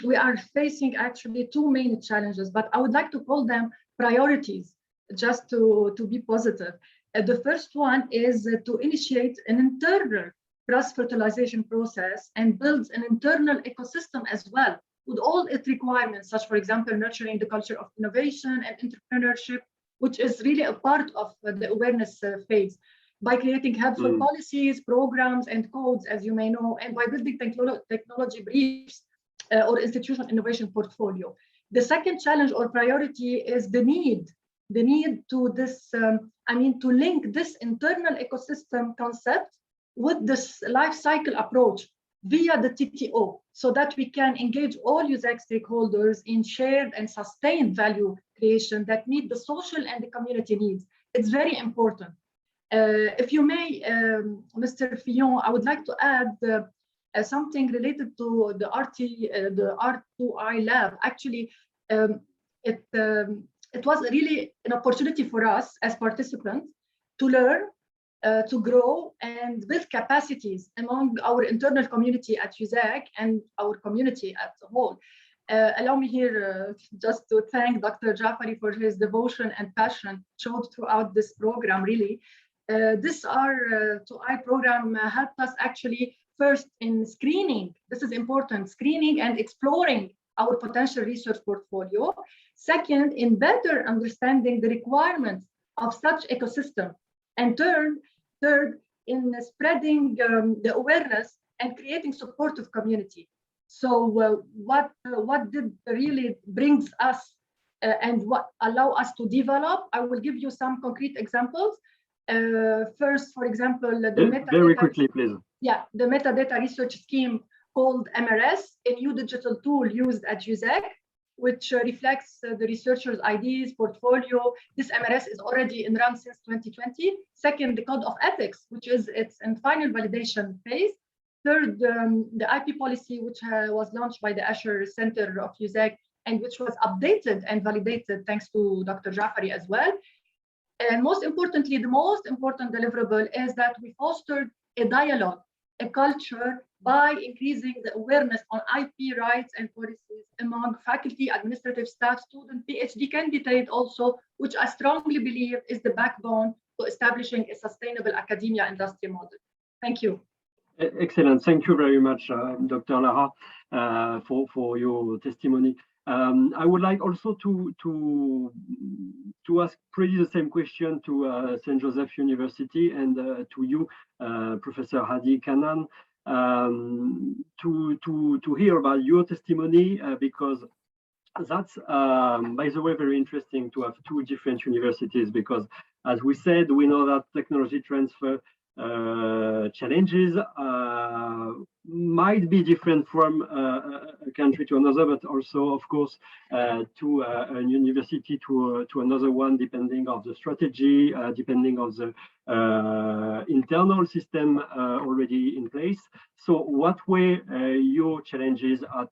we are facing actually two main challenges, but I would like to call them priorities, just to be positive. The first one is to initiate an internal cross-fertilization process and builds an internal ecosystem as well, with all its requirements, such, for example, nurturing the culture of innovation and entrepreneurship, which is really a part of the awareness phase, by creating helpful policies, programs, and codes, as you may know, and by building technology briefs or institutional innovation portfolio. The second challenge or priority is the need to this, to link this internal ecosystem concept with this life cycle approach via the TTO, so that we can engage all USAC stakeholders in shared and sustained value creation that meet the social and the community needs. It's very important. If you may, Mr. Fillon, I would like to add something related to the R2I lab. Actually, it was really an opportunity for us as participants to learn, to grow and build capacities among our internal community at USAC and our community as a whole. Allow me here just to thank Dr. Jafari for his devotion and passion showed throughout this program, really. This R2I program helped us actually first in screening. This is important, screening and exploring our potential research portfolio. Second, in better understanding the requirements of such ecosystem. And third, in spreading the awareness and creating supportive community. So what did really brings us and what allow us to develop? I will give you some concrete examples. First, for example, the metadata, very quickly, please. Yeah, the metadata research scheme called MRS, a new digital tool used at USAC, which reflects the researchers' ideas, portfolio. This MRS is already in run since 2020. Second, the code of ethics, which is its in final validation phase. Third, the IP policy, which was launched by the Asher Center of USAC, and which was updated and validated thanks to Dr. Jafari as well. And most importantly, the most important deliverable is that we fostered a dialogue, a culture, by increasing the awareness on IP rights and policies among faculty, administrative staff, student, PhD candidate also, which I strongly believe is the backbone to establishing a sustainable academia industry model. Thank you. Excellent. Thank you very much, Dr. Lara, for your testimony. I would like also to ask pretty the same question to St. Joseph University and to you, Professor Hadi Kanan, to hear about your testimony, because that's, by the way, very interesting to have two different universities, because as we said, we know that technology transfer challenges might be different from a country to another, but also, of course, to a university to another one, depending on the strategy, depending on the internal system already in place. So what were your challenges at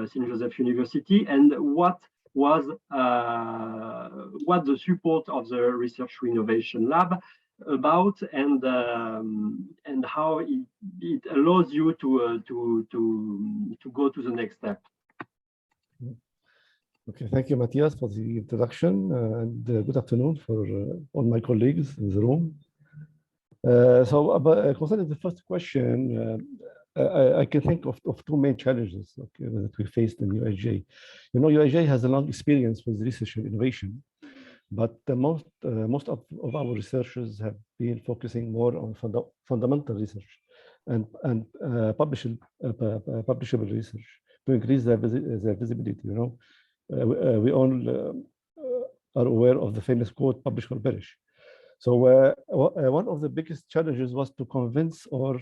St. Joseph University, and what was the support of the Research Innovation Lab about, and how it allows you to go to the next step? Okay, thank you, Matthias, for the introduction, and good afternoon for all my colleagues in the room. So, concerning the first question, I can think of two main challenges, okay, that we faced in UIJ. You know, UIJ has a long experience with research and innovation, but most of our researchers have been focusing more on fundamental research and publishable research to increase their visibility. You know, we all are aware of the famous quote, "Publish or perish." So one of the biggest challenges was to convince or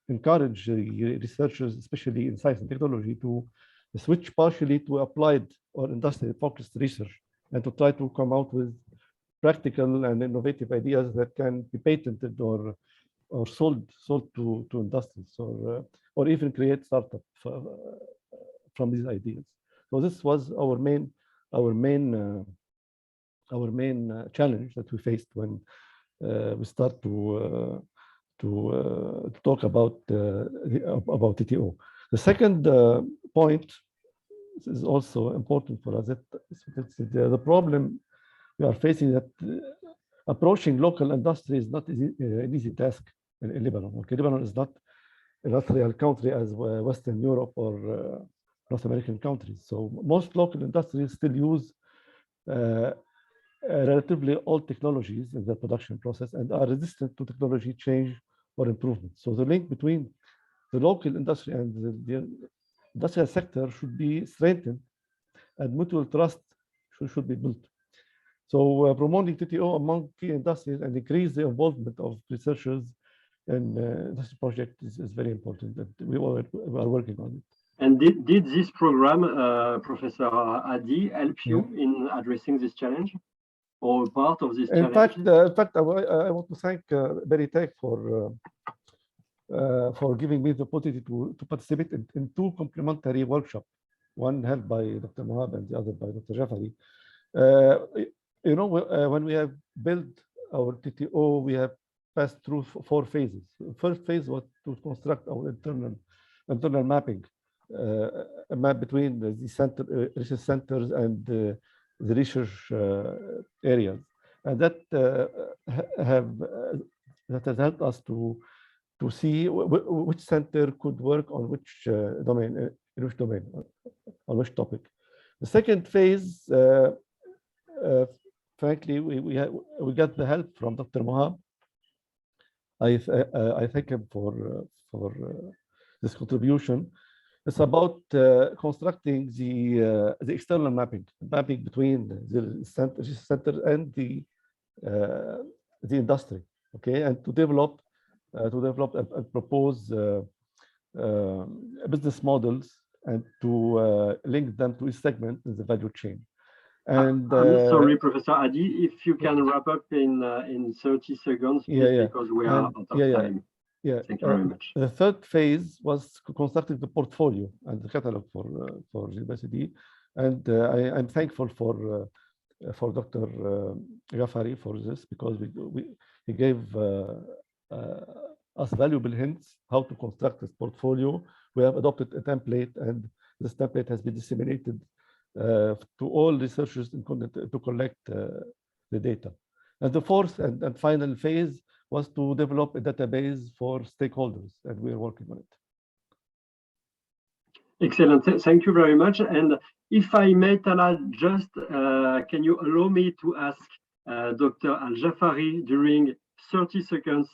encourage researchers, especially in science and technology, to switch partially to applied or industry-focused research, and to try to come out with practical and innovative ideas that can be patented or sold to industries, or even create startups from these ideas. So this was our main challenge that we faced when we start to talk about TTO. The second point is also important for us. The problem we are facing, that approaching local industry is not an easy task in Lebanon. Okay, Lebanon is not an industrial country as Western Europe or North American countries. So most local industries still use relatively old technologies in their production process and are resistant to technology change or improvement. So the link between the local industry and the industrial sector should be strengthened, and mutual trust should be built. So promoting TTO among key industries and increase the involvement of researchers in industry projects is very important, and we are working on it. And did this program, Professor Hadi, help you in addressing this challenge, or part of this challenge? In fact, I want to thank Berytech for giving me the opportunity to participate in two complementary workshops, one held by Dr. Mohab and the other by Dr. Jafari. You know, when we have built our TTO, we have passed through 4 phases. The first phase was to construct our internal mapping, a map between the research centers and the research areas, and that has helped us to see which center could work on which domain, on which topic. The second phase, frankly, we got the help from Dr. Mohab I thank him for this contribution. It's about constructing the external mapping between the center and the industry, okay, and to develop and propose business models and to link them to a segment in the value chain. And I'm sorry, Professor Adi, if you can wrap up in 30 seconds, please, because we are out of time. Yeah, thank you very much. The third phase was constructing the portfolio and the catalog for university, and I'm thankful for Dr. Ghafari for this, because he gave us valuable hints how to construct this portfolio. We have adopted a template, and this template has been disseminated to all researchers to collect the data. And the fourth and final phase was to develop a database for stakeholders, and we are working on it. Excellent. Thank you very much. And if I may, Tala, just can you allow me to ask Dr. Al-Jafari during 30 seconds,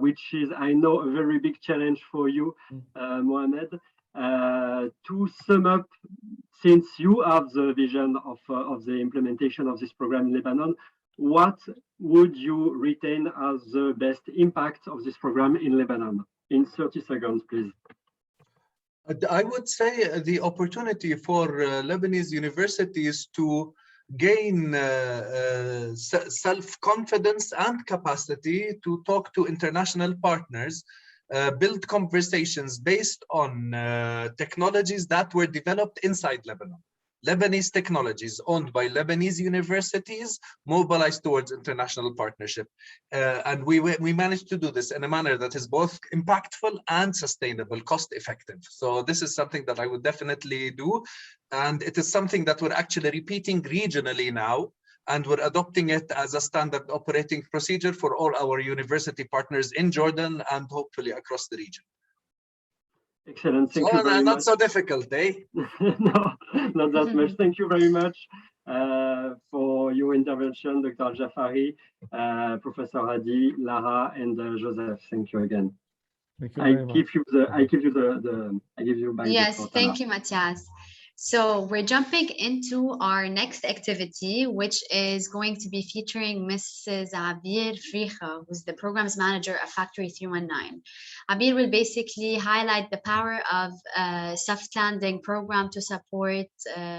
which is, I know, a very big challenge for you, Mohamed, to sum up, since you have the vision of the implementation of this program in Lebanon, what would you retain as the best impact of this program in Lebanon? In 30 seconds, please. I would say the opportunity for Lebanese universities to gain self-confidence and capacity to talk to international partners, build conversations based on technologies that were developed inside Lebanon. Lebanese technologies owned by Lebanese universities mobilized towards international partnership. And we managed to do this in a manner that is both impactful and sustainable, cost effective. So this is something that I would definitely do. And it is something that we're actually repeating regionally now, and we're adopting it as a standard operating procedure for all our university partners in Jordan and hopefully across the region. Excellent. Thank you very much. Not so difficult, eh? No, not that much. Thank you very much for your intervention, Dr. Al-Jafari, Professor Hadi, Lara, and Joseph. Thank you again. Thank you very much. I give you back. Yes, thank you, Matthias. So we're jumping into our next activity, which is going to be featuring Mrs. Abir Fricha, who's the programs manager of Factory 319. Abir will basically highlight the power of a soft landing program to support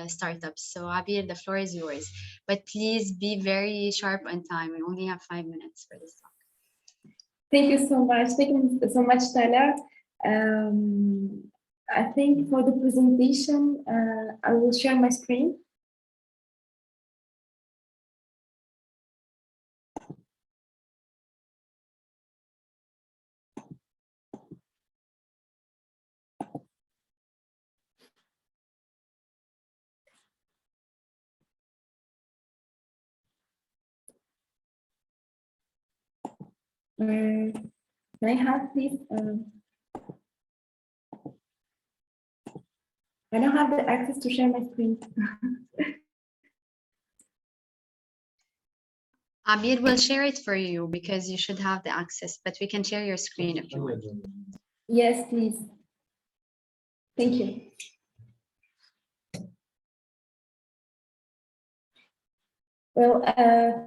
startups. So Abir, the floor is yours, but please be very sharp on time. We only have 5 minutes for this talk. Thank you so much. Thank you so much, Tala. I think for the presentation, I will share my screen. Can I have, please? I don't have the access to share my screen. Abir will share it for you because you should have the access, but we can share your screen if you want. Yes, please. Thank you. Well,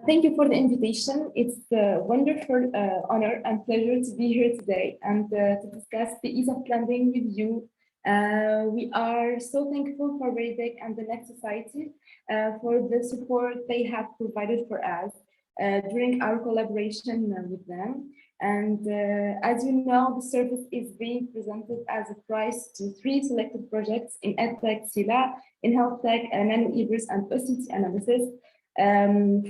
thank you for the invitation. It's a wonderful honor and pleasure to be here today and to discuss the ease of planning with you. We are so thankful for Berytech and the Next Society for the support they have provided for us during our collaboration with them. And as you know, the service is being presented as a prize to 3 selected projects in EdTech, SILA, in Health Tech, Nano Ebers, and OCT analysis.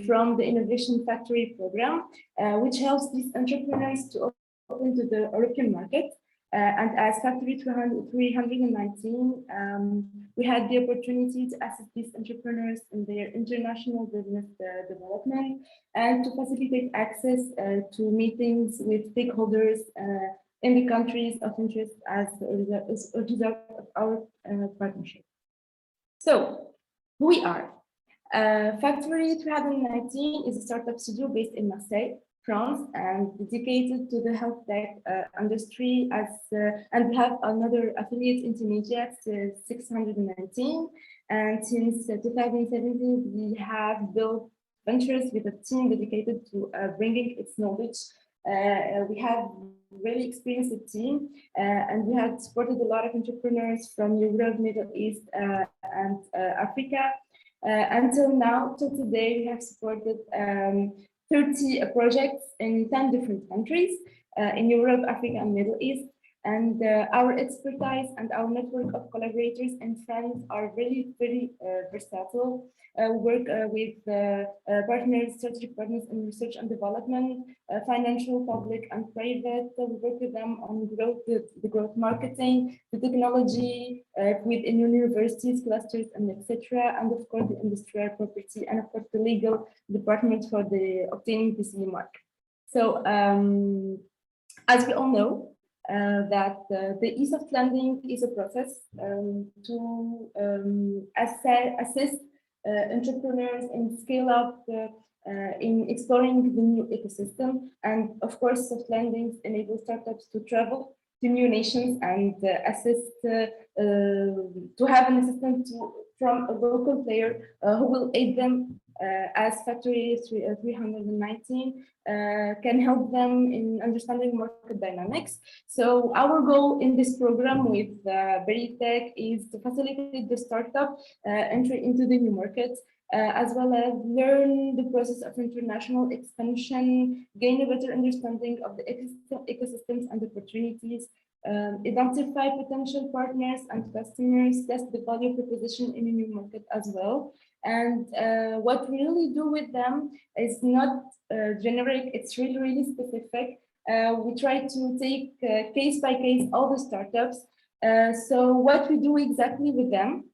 From the Innovation Factory program, which helps these entrepreneurs to open to the European market. And as Factory 319, we had the opportunity to assist these entrepreneurs in their international business development and to facilitate access to meetings with stakeholders in the countries of interest as a result of our partnership. So, who we are. Factory 319 is a startup studio based in Marseille. France and dedicated to the health tech industry and we have another affiliate intermediate 619. And since 2017, we have built ventures with a team dedicated to bringing its knowledge. We have really experienced team and we have supported a lot of entrepreneurs from Europe, Middle East and Africa. Until now, till today, we have supported 30 projects in 10 different countries in Europe, Africa, and Middle East. And our expertise and our network of collaborators and friends are really, very versatile. We work with partners, strategic partners in research and development, financial, public, and private. We work with them on growth, the growth marketing, the technology, with universities, clusters, and etc. And of course, the industrial property, and of course, the legal department for the obtaining the CE mark. So, as we all know, that the e-soft lending is a process to assist entrepreneurs in scale up in exploring the new ecosystem. And of course, soft lendings enable startups to travel to new nations and assist to have an assistant from a local player who will aid them as Factory 319 can help them in understanding market dynamics. So our goal in this program with Berytech is to facilitate the startup entry into the new markets, as well as learn the process of international expansion, gain a better understanding of the ecosystems and opportunities, identify potential partners and customers, test the value proposition in a new market as well. And what we really do with them is not generic, it's really, really specific. We try to take case by case all the startups. So what we do exactly with them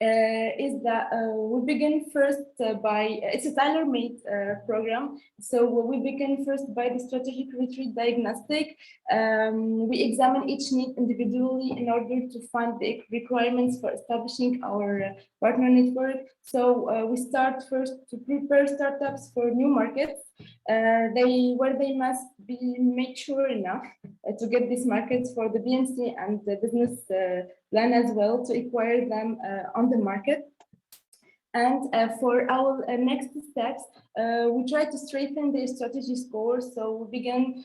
is that we begin first by, it's a tailor-made program. So we begin first by the strategic retreat diagnostic. We examine each need individually in order to find the requirements for establishing our partner network. So we start first to prepare startups for new markets, where they must be mature enough to get these markets for the BNC and the business plan as well to acquire them on the market. And for our next steps, we try to strengthen the strategy score. So we begin,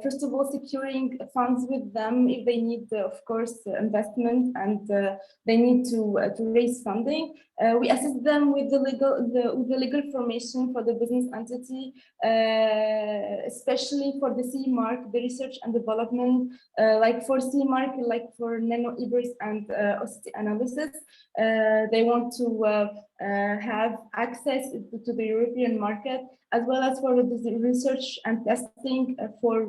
first of all, securing funds with them if they need, of course, investment and they need to raise funding. We assist them with the legal formation for the business entity, especially for the CE mark, the research and development, like for CE mark, like for nano EBRs and OCT analysis. They want to have access to the European market, as well as for the research and testing for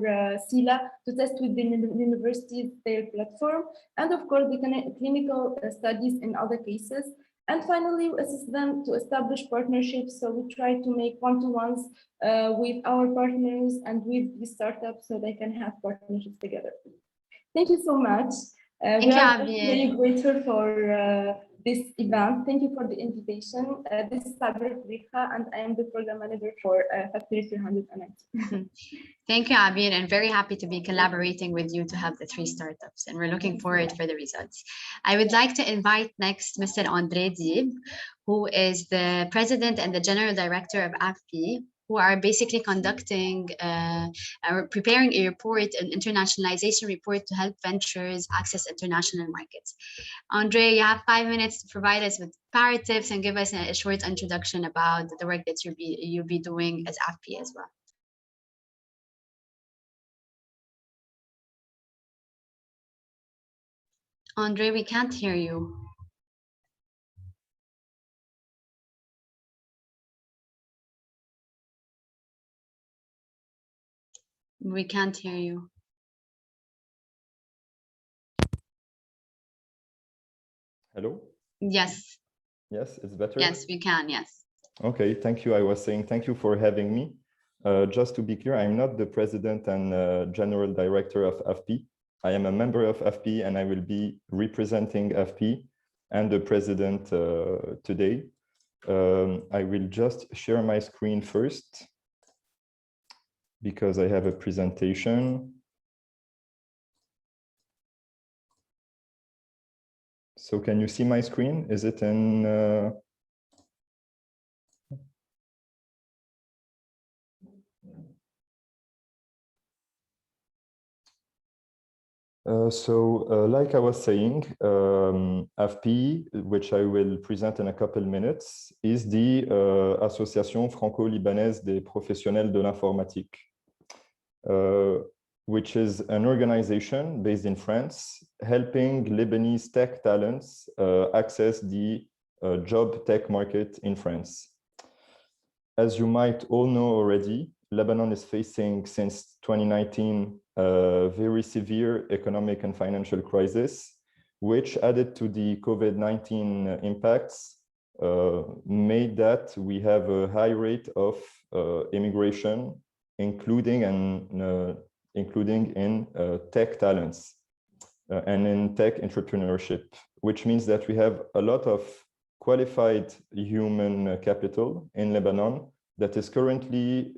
SILA to test with the universities their platform, and of course the clinical studies in other cases. And finally, we assist them to establish partnerships. So we try to make one-to-ones with our partners and with the startups so they can have partnerships together. Thank you so much. We are very grateful for this event. Thank you for the invitation. This is Sabir Richa, and I am the program manager for Factory 319. Thank you, Abir, and very happy to be collaborating with you to help the 3 startups, and we're looking forward for the results. I would like to invite next Mr. André Dieb, who is the president and the general director of AFPI, who are basically conducting or preparing a report, an internationalization report to help ventures access international markets. Andre, you have 5 minutes to provide us with comparatives and give us a short introduction about the work that you'll be doing as AFPI as well. Andre, we can't hear you. We can't hear you. Hello? Yes. Yes, it's better? Yes, we can, yes. Okay, thank you. I was saying thank you for having me. Just to be clear, I'm not the president and general director of AFPI. I am a member of AFPI and I will be representing AFPI and the president today. I will just share my screen first. because I have a presentation. So can you see my screen? Is it in? Like I was saying, AFPI, which I will present in a couple minutes, is the Association franco-libanaise des professionnels de l'informatique, which is an organization based in France, helping Lebanese tech talents access the job tech market in France. As you might all know already, Lebanon is facing since 2019 a very severe economic and financial crisis, which added to the COVID-19 impacts made that we have a high rate of immigration, including in tech talents and in tech entrepreneurship, which means that we have a lot of qualified human capital in Lebanon that is currently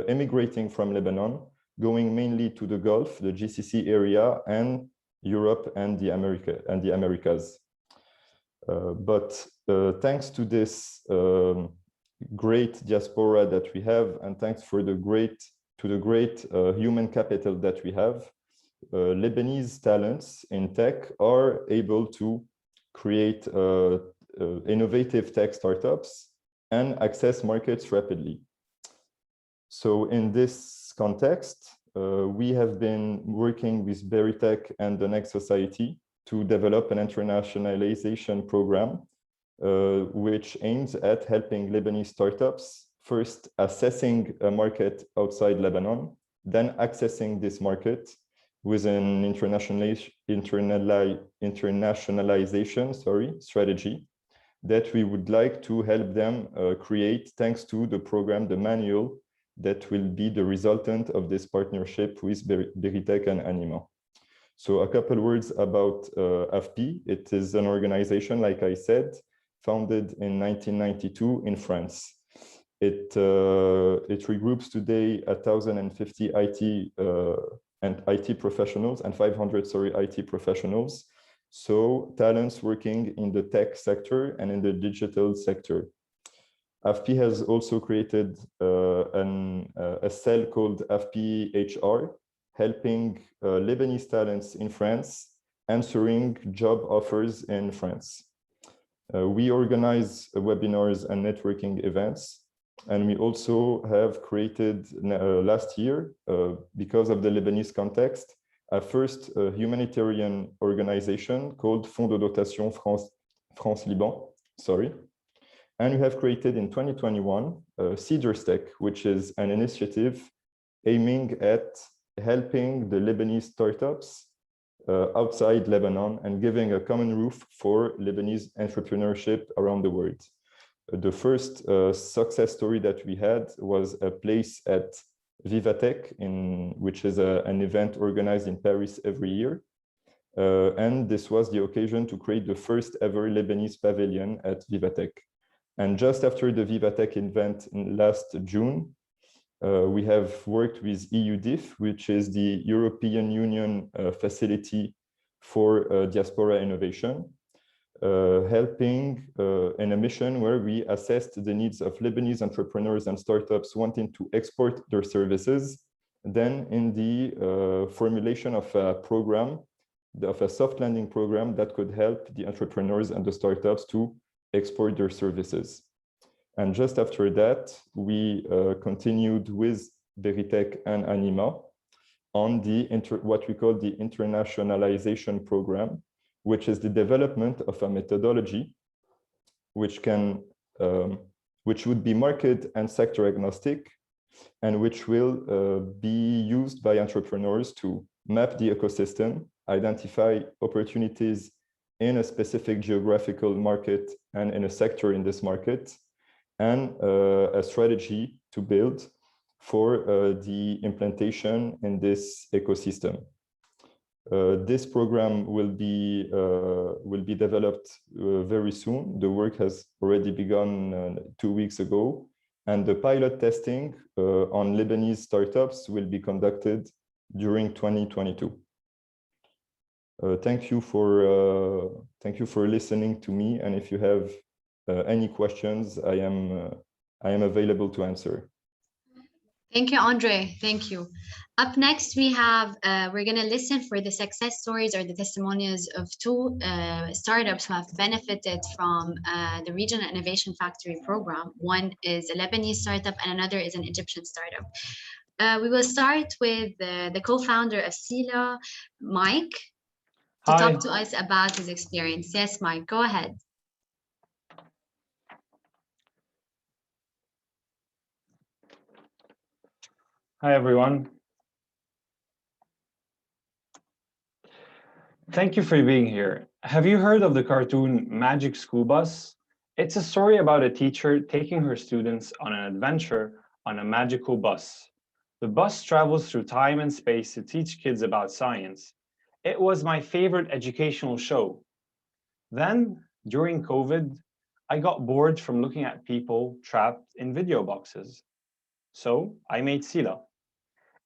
emigrating from Lebanon, going mainly to the Gulf, the GCC area, and Europe and the Americas. But thanks to this great diaspora that we have, and thanks to the great human capital that we have, Lebanese talents in tech are able to create innovative tech startups and access markets rapidly. So in this context, we have been working with Berytech and the Next Society to develop an internationalization program, which aims at helping Lebanese startups first assessing a market outside Lebanon, then accessing this market with an internationalization strategy that we would like to help them create, thanks to the program, the manual that will be the resultant of this partnership with Berytech and Anima. So a couple words about AFPI. It is an organization, like I said, founded in 1992 in France. It regroups today 1,050 IT professionals and 500 IT professionals. So talents working in the tech sector and in the digital sector. AFPI has also created a cell called AFPI HR, helping Lebanese talents in France answering job offers in France. We organize webinars and networking events, and we also have created last year, because of the Lebanese context, a first humanitarian organization called Fonds de Dotation France-Liban, and we have created in 2021 Seeders Tech, which is an initiative aiming at helping the Lebanese startups outside Lebanon and giving a common roof for Lebanese entrepreneurship around the world. The first success story that we had was a place at Vivatech, which is an event organized in Paris every year. And this was the occasion to create the first ever Lebanese pavilion at Vivatech. And just after the Vivatech event in last June, we have worked with EUDIF, which is the European Union facility for diaspora innovation, helping in a mission where we assessed the needs of Lebanese entrepreneurs and startups wanting to export their services, then in the formulation of a program, of a soft landing program that could help the entrepreneurs and the startups to export their services. And just after that, we continued with Berytech and Anima on the what we call the internationalization program, which is the development of a methodology which would be market and sector agnostic, and which will be used by entrepreneurs to map the ecosystem, identify opportunities in a specific geographical market and in a sector in this market, and a strategy to build for the implementation in this ecosystem. This program will be developed very soon. The work has already begun 2 weeks ago, and the pilot testing on Lebanese startups will be conducted during 2022. Thank you for listening to me, and if you have any questions, I am available to answer. Thank you, Andre. Thank you. Up next, we have, we're going to listen for the success stories or the testimonials of two startups who have benefited from the Regional Innovation Factory program. One is a Lebanese startup and another is an Egyptian startup. We will start with the co-founder of Sila, Mike, to talk to us about his experience. Yes, Mike, go ahead. Hi, everyone. Thank you for being here. Have you heard of the cartoon Magic School Bus? It's a story about a teacher taking her students on an adventure on a magical bus. The bus travels through time and space to teach kids about science. It was my favorite educational show. Then, during COVID, I got bored from looking at people trapped in video boxes. So I made Sila.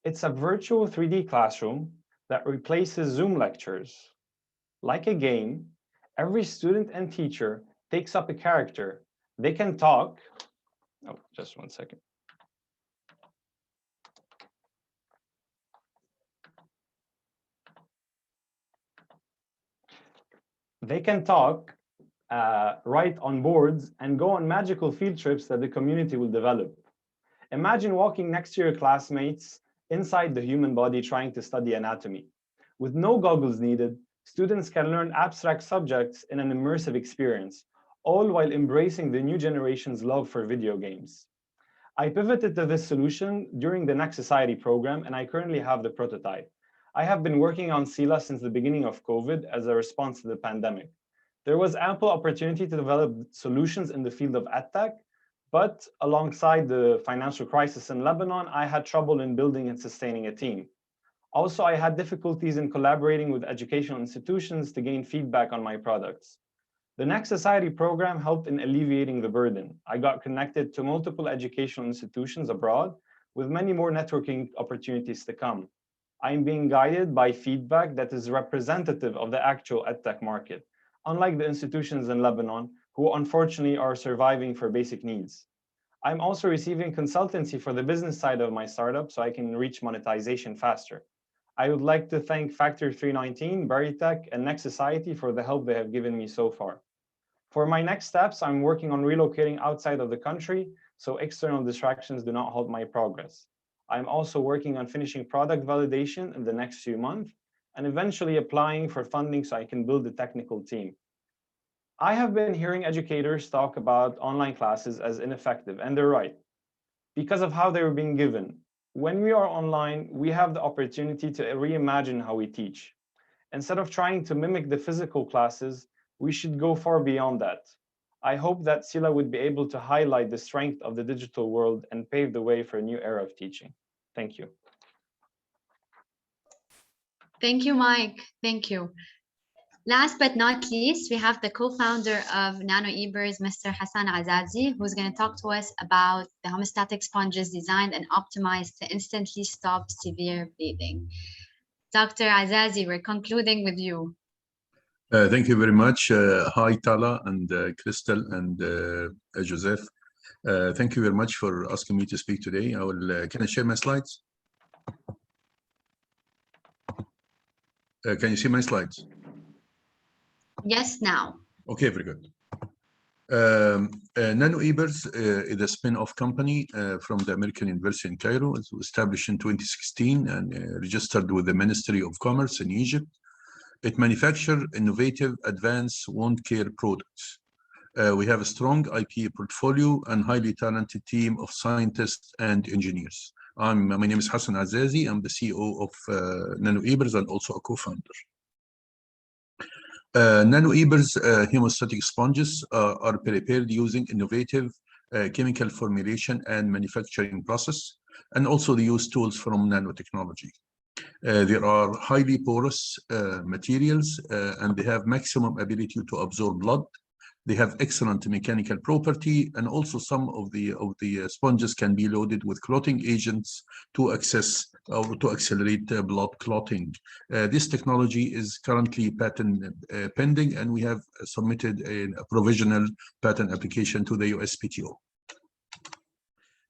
It's a virtual 3D classroom that replaces Zoom lectures. Like a game, every student and teacher takes up a character. They can talk. Oh, just one second. They can talk, write on boards, and go on magical field trips that the community will develop. Imagine walking next to your classmates inside the human body trying to study anatomy. With no goggles needed, students can learn abstract subjects in an immersive experience, all while embracing the new generation's love for video games. I pivoted to this solution during the Next Society program, and I currently have the prototype. I have been working on Sila since the beginning of COVID as a response to the pandemic. There was ample opportunity to develop solutions in the field of EdTech, but alongside the financial crisis in Lebanon, I had trouble in building and sustaining a team. Also, I had difficulties in collaborating with educational institutions to gain feedback on my products. The Next Society program helped in alleviating the burden. I got connected to multiple educational institutions abroad, with many more networking opportunities to come. I am being guided by feedback that is representative of the actual EdTech market, unlike the institutions in Lebanon, who unfortunately are surviving for basic needs. I'm also receiving consultancy for the business side of my startup so I can reach monetization faster. I would like to thank Factor 319, Berytech, and Next Society for the help they have given me so far. For my next steps, I'm working on relocating outside of the country so external distractions do not halt my progress. I'm also working on finishing product validation in the next few months and eventually applying for funding so I can build a technical team. I have been hearing educators talk about online classes as ineffective, and they're right, because of how they were being given. When we are online, we have the opportunity to reimagine how we teach. Instead of trying to mimic the physical classes, we should go far beyond that. I hope that Sila would be able to highlight the strength of the digital world and pave the way for a new era of teaching. Thank you. Thank you, Mike. Thank you. Last but not least, we have the co-founder of NanoEbers, Mr. Hassan Azazi, who's going to talk to us about the homeostatic sponges designed and optimized to instantly stop severe bleeding. Dr. Azazi, we're concluding with you. Thank you very much. Hi, Tala and Crystal and Joseph. Thank you very much for asking me to speak today. I will. Can I share my slides? Can you see my slides? Yes, now. Okay, very good. NanoEbers is a spin-off company from the American University in Cairo. It was established in 2016 and registered with the Ministry of Commerce in Egypt. It manufactures innovative, advanced wound care products. We have a strong IP portfolio and highly talented team of scientists and engineers. My name is Hassan Azazi. I'm the CEO of NanoEbers and also a co-founder. NanoEbers hemostatic sponges are prepared using innovative chemical formulation and manufacturing process, and also they use tools from nanotechnology. There are highly porous materials and they have maximum ability to absorb blood. They have excellent mechanical property, and also some of the sponges can be loaded with clotting agents to access or to accelerate blood clotting. This technology is currently patent pending, and we have submitted a provisional patent application to the USPTO.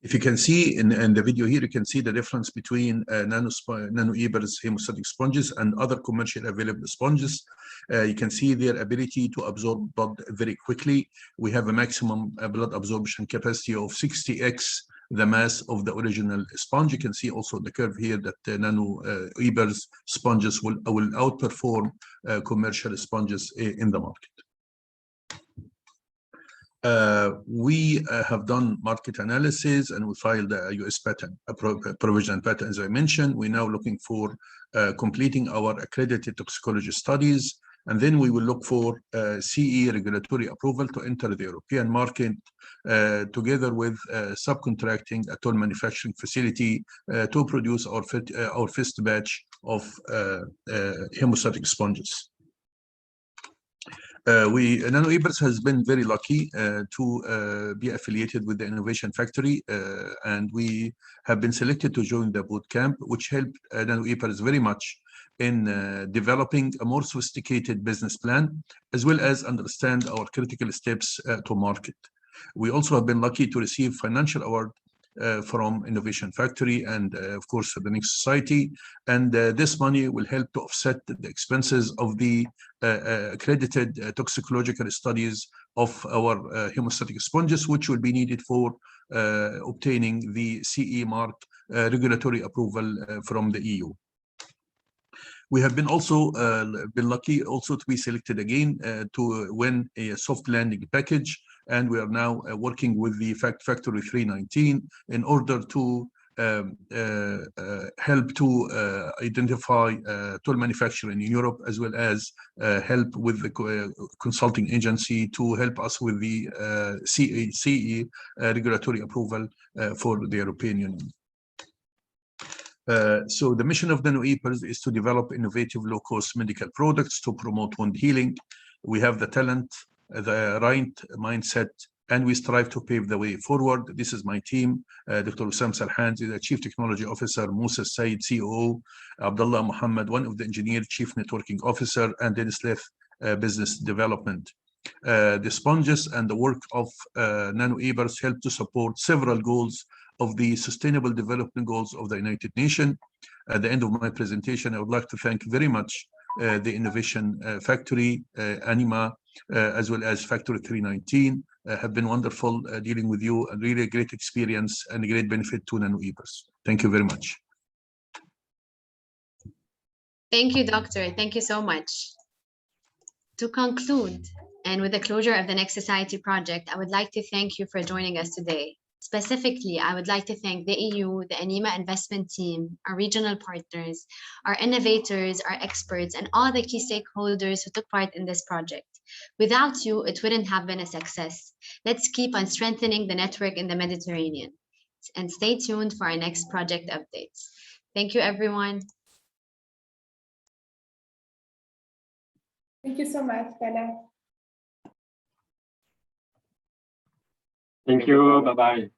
If you can see in the video here, you can see the difference between NanoEber's hemostatic sponges and other commercially available sponges. You can see their ability to absorb blood very quickly. We have a maximum blood absorption capacity of 60x the mass of the original sponge. You can see also the curve here that NanoEber's sponges will outperform commercial sponges in the market. We have done market analysis and we filed a US patent, a provisional patent, as I mentioned. We're now looking for completing our accredited toxicology studies, and then we will look for CE regulatory approval to enter the European market, together with subcontracting a toll manufacturing facility to produce our first batch of hemostatic sponges. NanoEbers has been very lucky to be affiliated with the Innovation Factory, and we have been selected to join the boot camp, which helped NanoEbers very much in developing a more sophisticated business plan, as well as understand our critical steps to market. We also have been lucky to receive financial award from Innovation Factory and of course the Next Society, and this money will help to offset the expenses of the accredited toxicological studies of our hemostatic sponges, which will be needed for obtaining the CE mark regulatory approval from the EU. We have been lucky also to be selected again to win a soft landing package, and we are now working with the Factory 319 in order to help to identify toll manufacturing in Europe, as well as help with the consulting agency to help us with the CE regulatory approval for the European Union. So the mission of NanoEbers is to develop innovative low-cost medical products to promote wound healing. We have the talent, the right mindset, and we strive to pave the way forward. This is my team. Dr. Wissam Sarhan is the Chief Technology Officer, Musa Said, COO, Abdullah Muhammad, one of the engineers, Chief Networking Officer, and Dennis Leth, Business Development. The sponges and the work of NanoEbers help to support several goals of the Sustainable Development Goals of the United Nations. At the end of my presentation, I would like to thank very much the Innovation Factory, ANIMA, as well as Factory 319, have been wonderful dealing with you, and really a great experience and a great benefit to NanoEbers. Thank you very much. Thank you, Doctor. Thank you so much. To conclude, and with the closure of the Next Society project, I would like to thank you for joining us today. Specifically, I would like to thank the EU, the ANIMA investment team, our regional partners, our innovators, our experts, and all the key stakeholders who took part in this project. Without you, it wouldn't have been a success. Let's keep on strengthening the network in the Mediterranean. And stay tuned for our next project updates. Thank you, everyone. Thank you so much, Bella. Thank you. Bye-bye.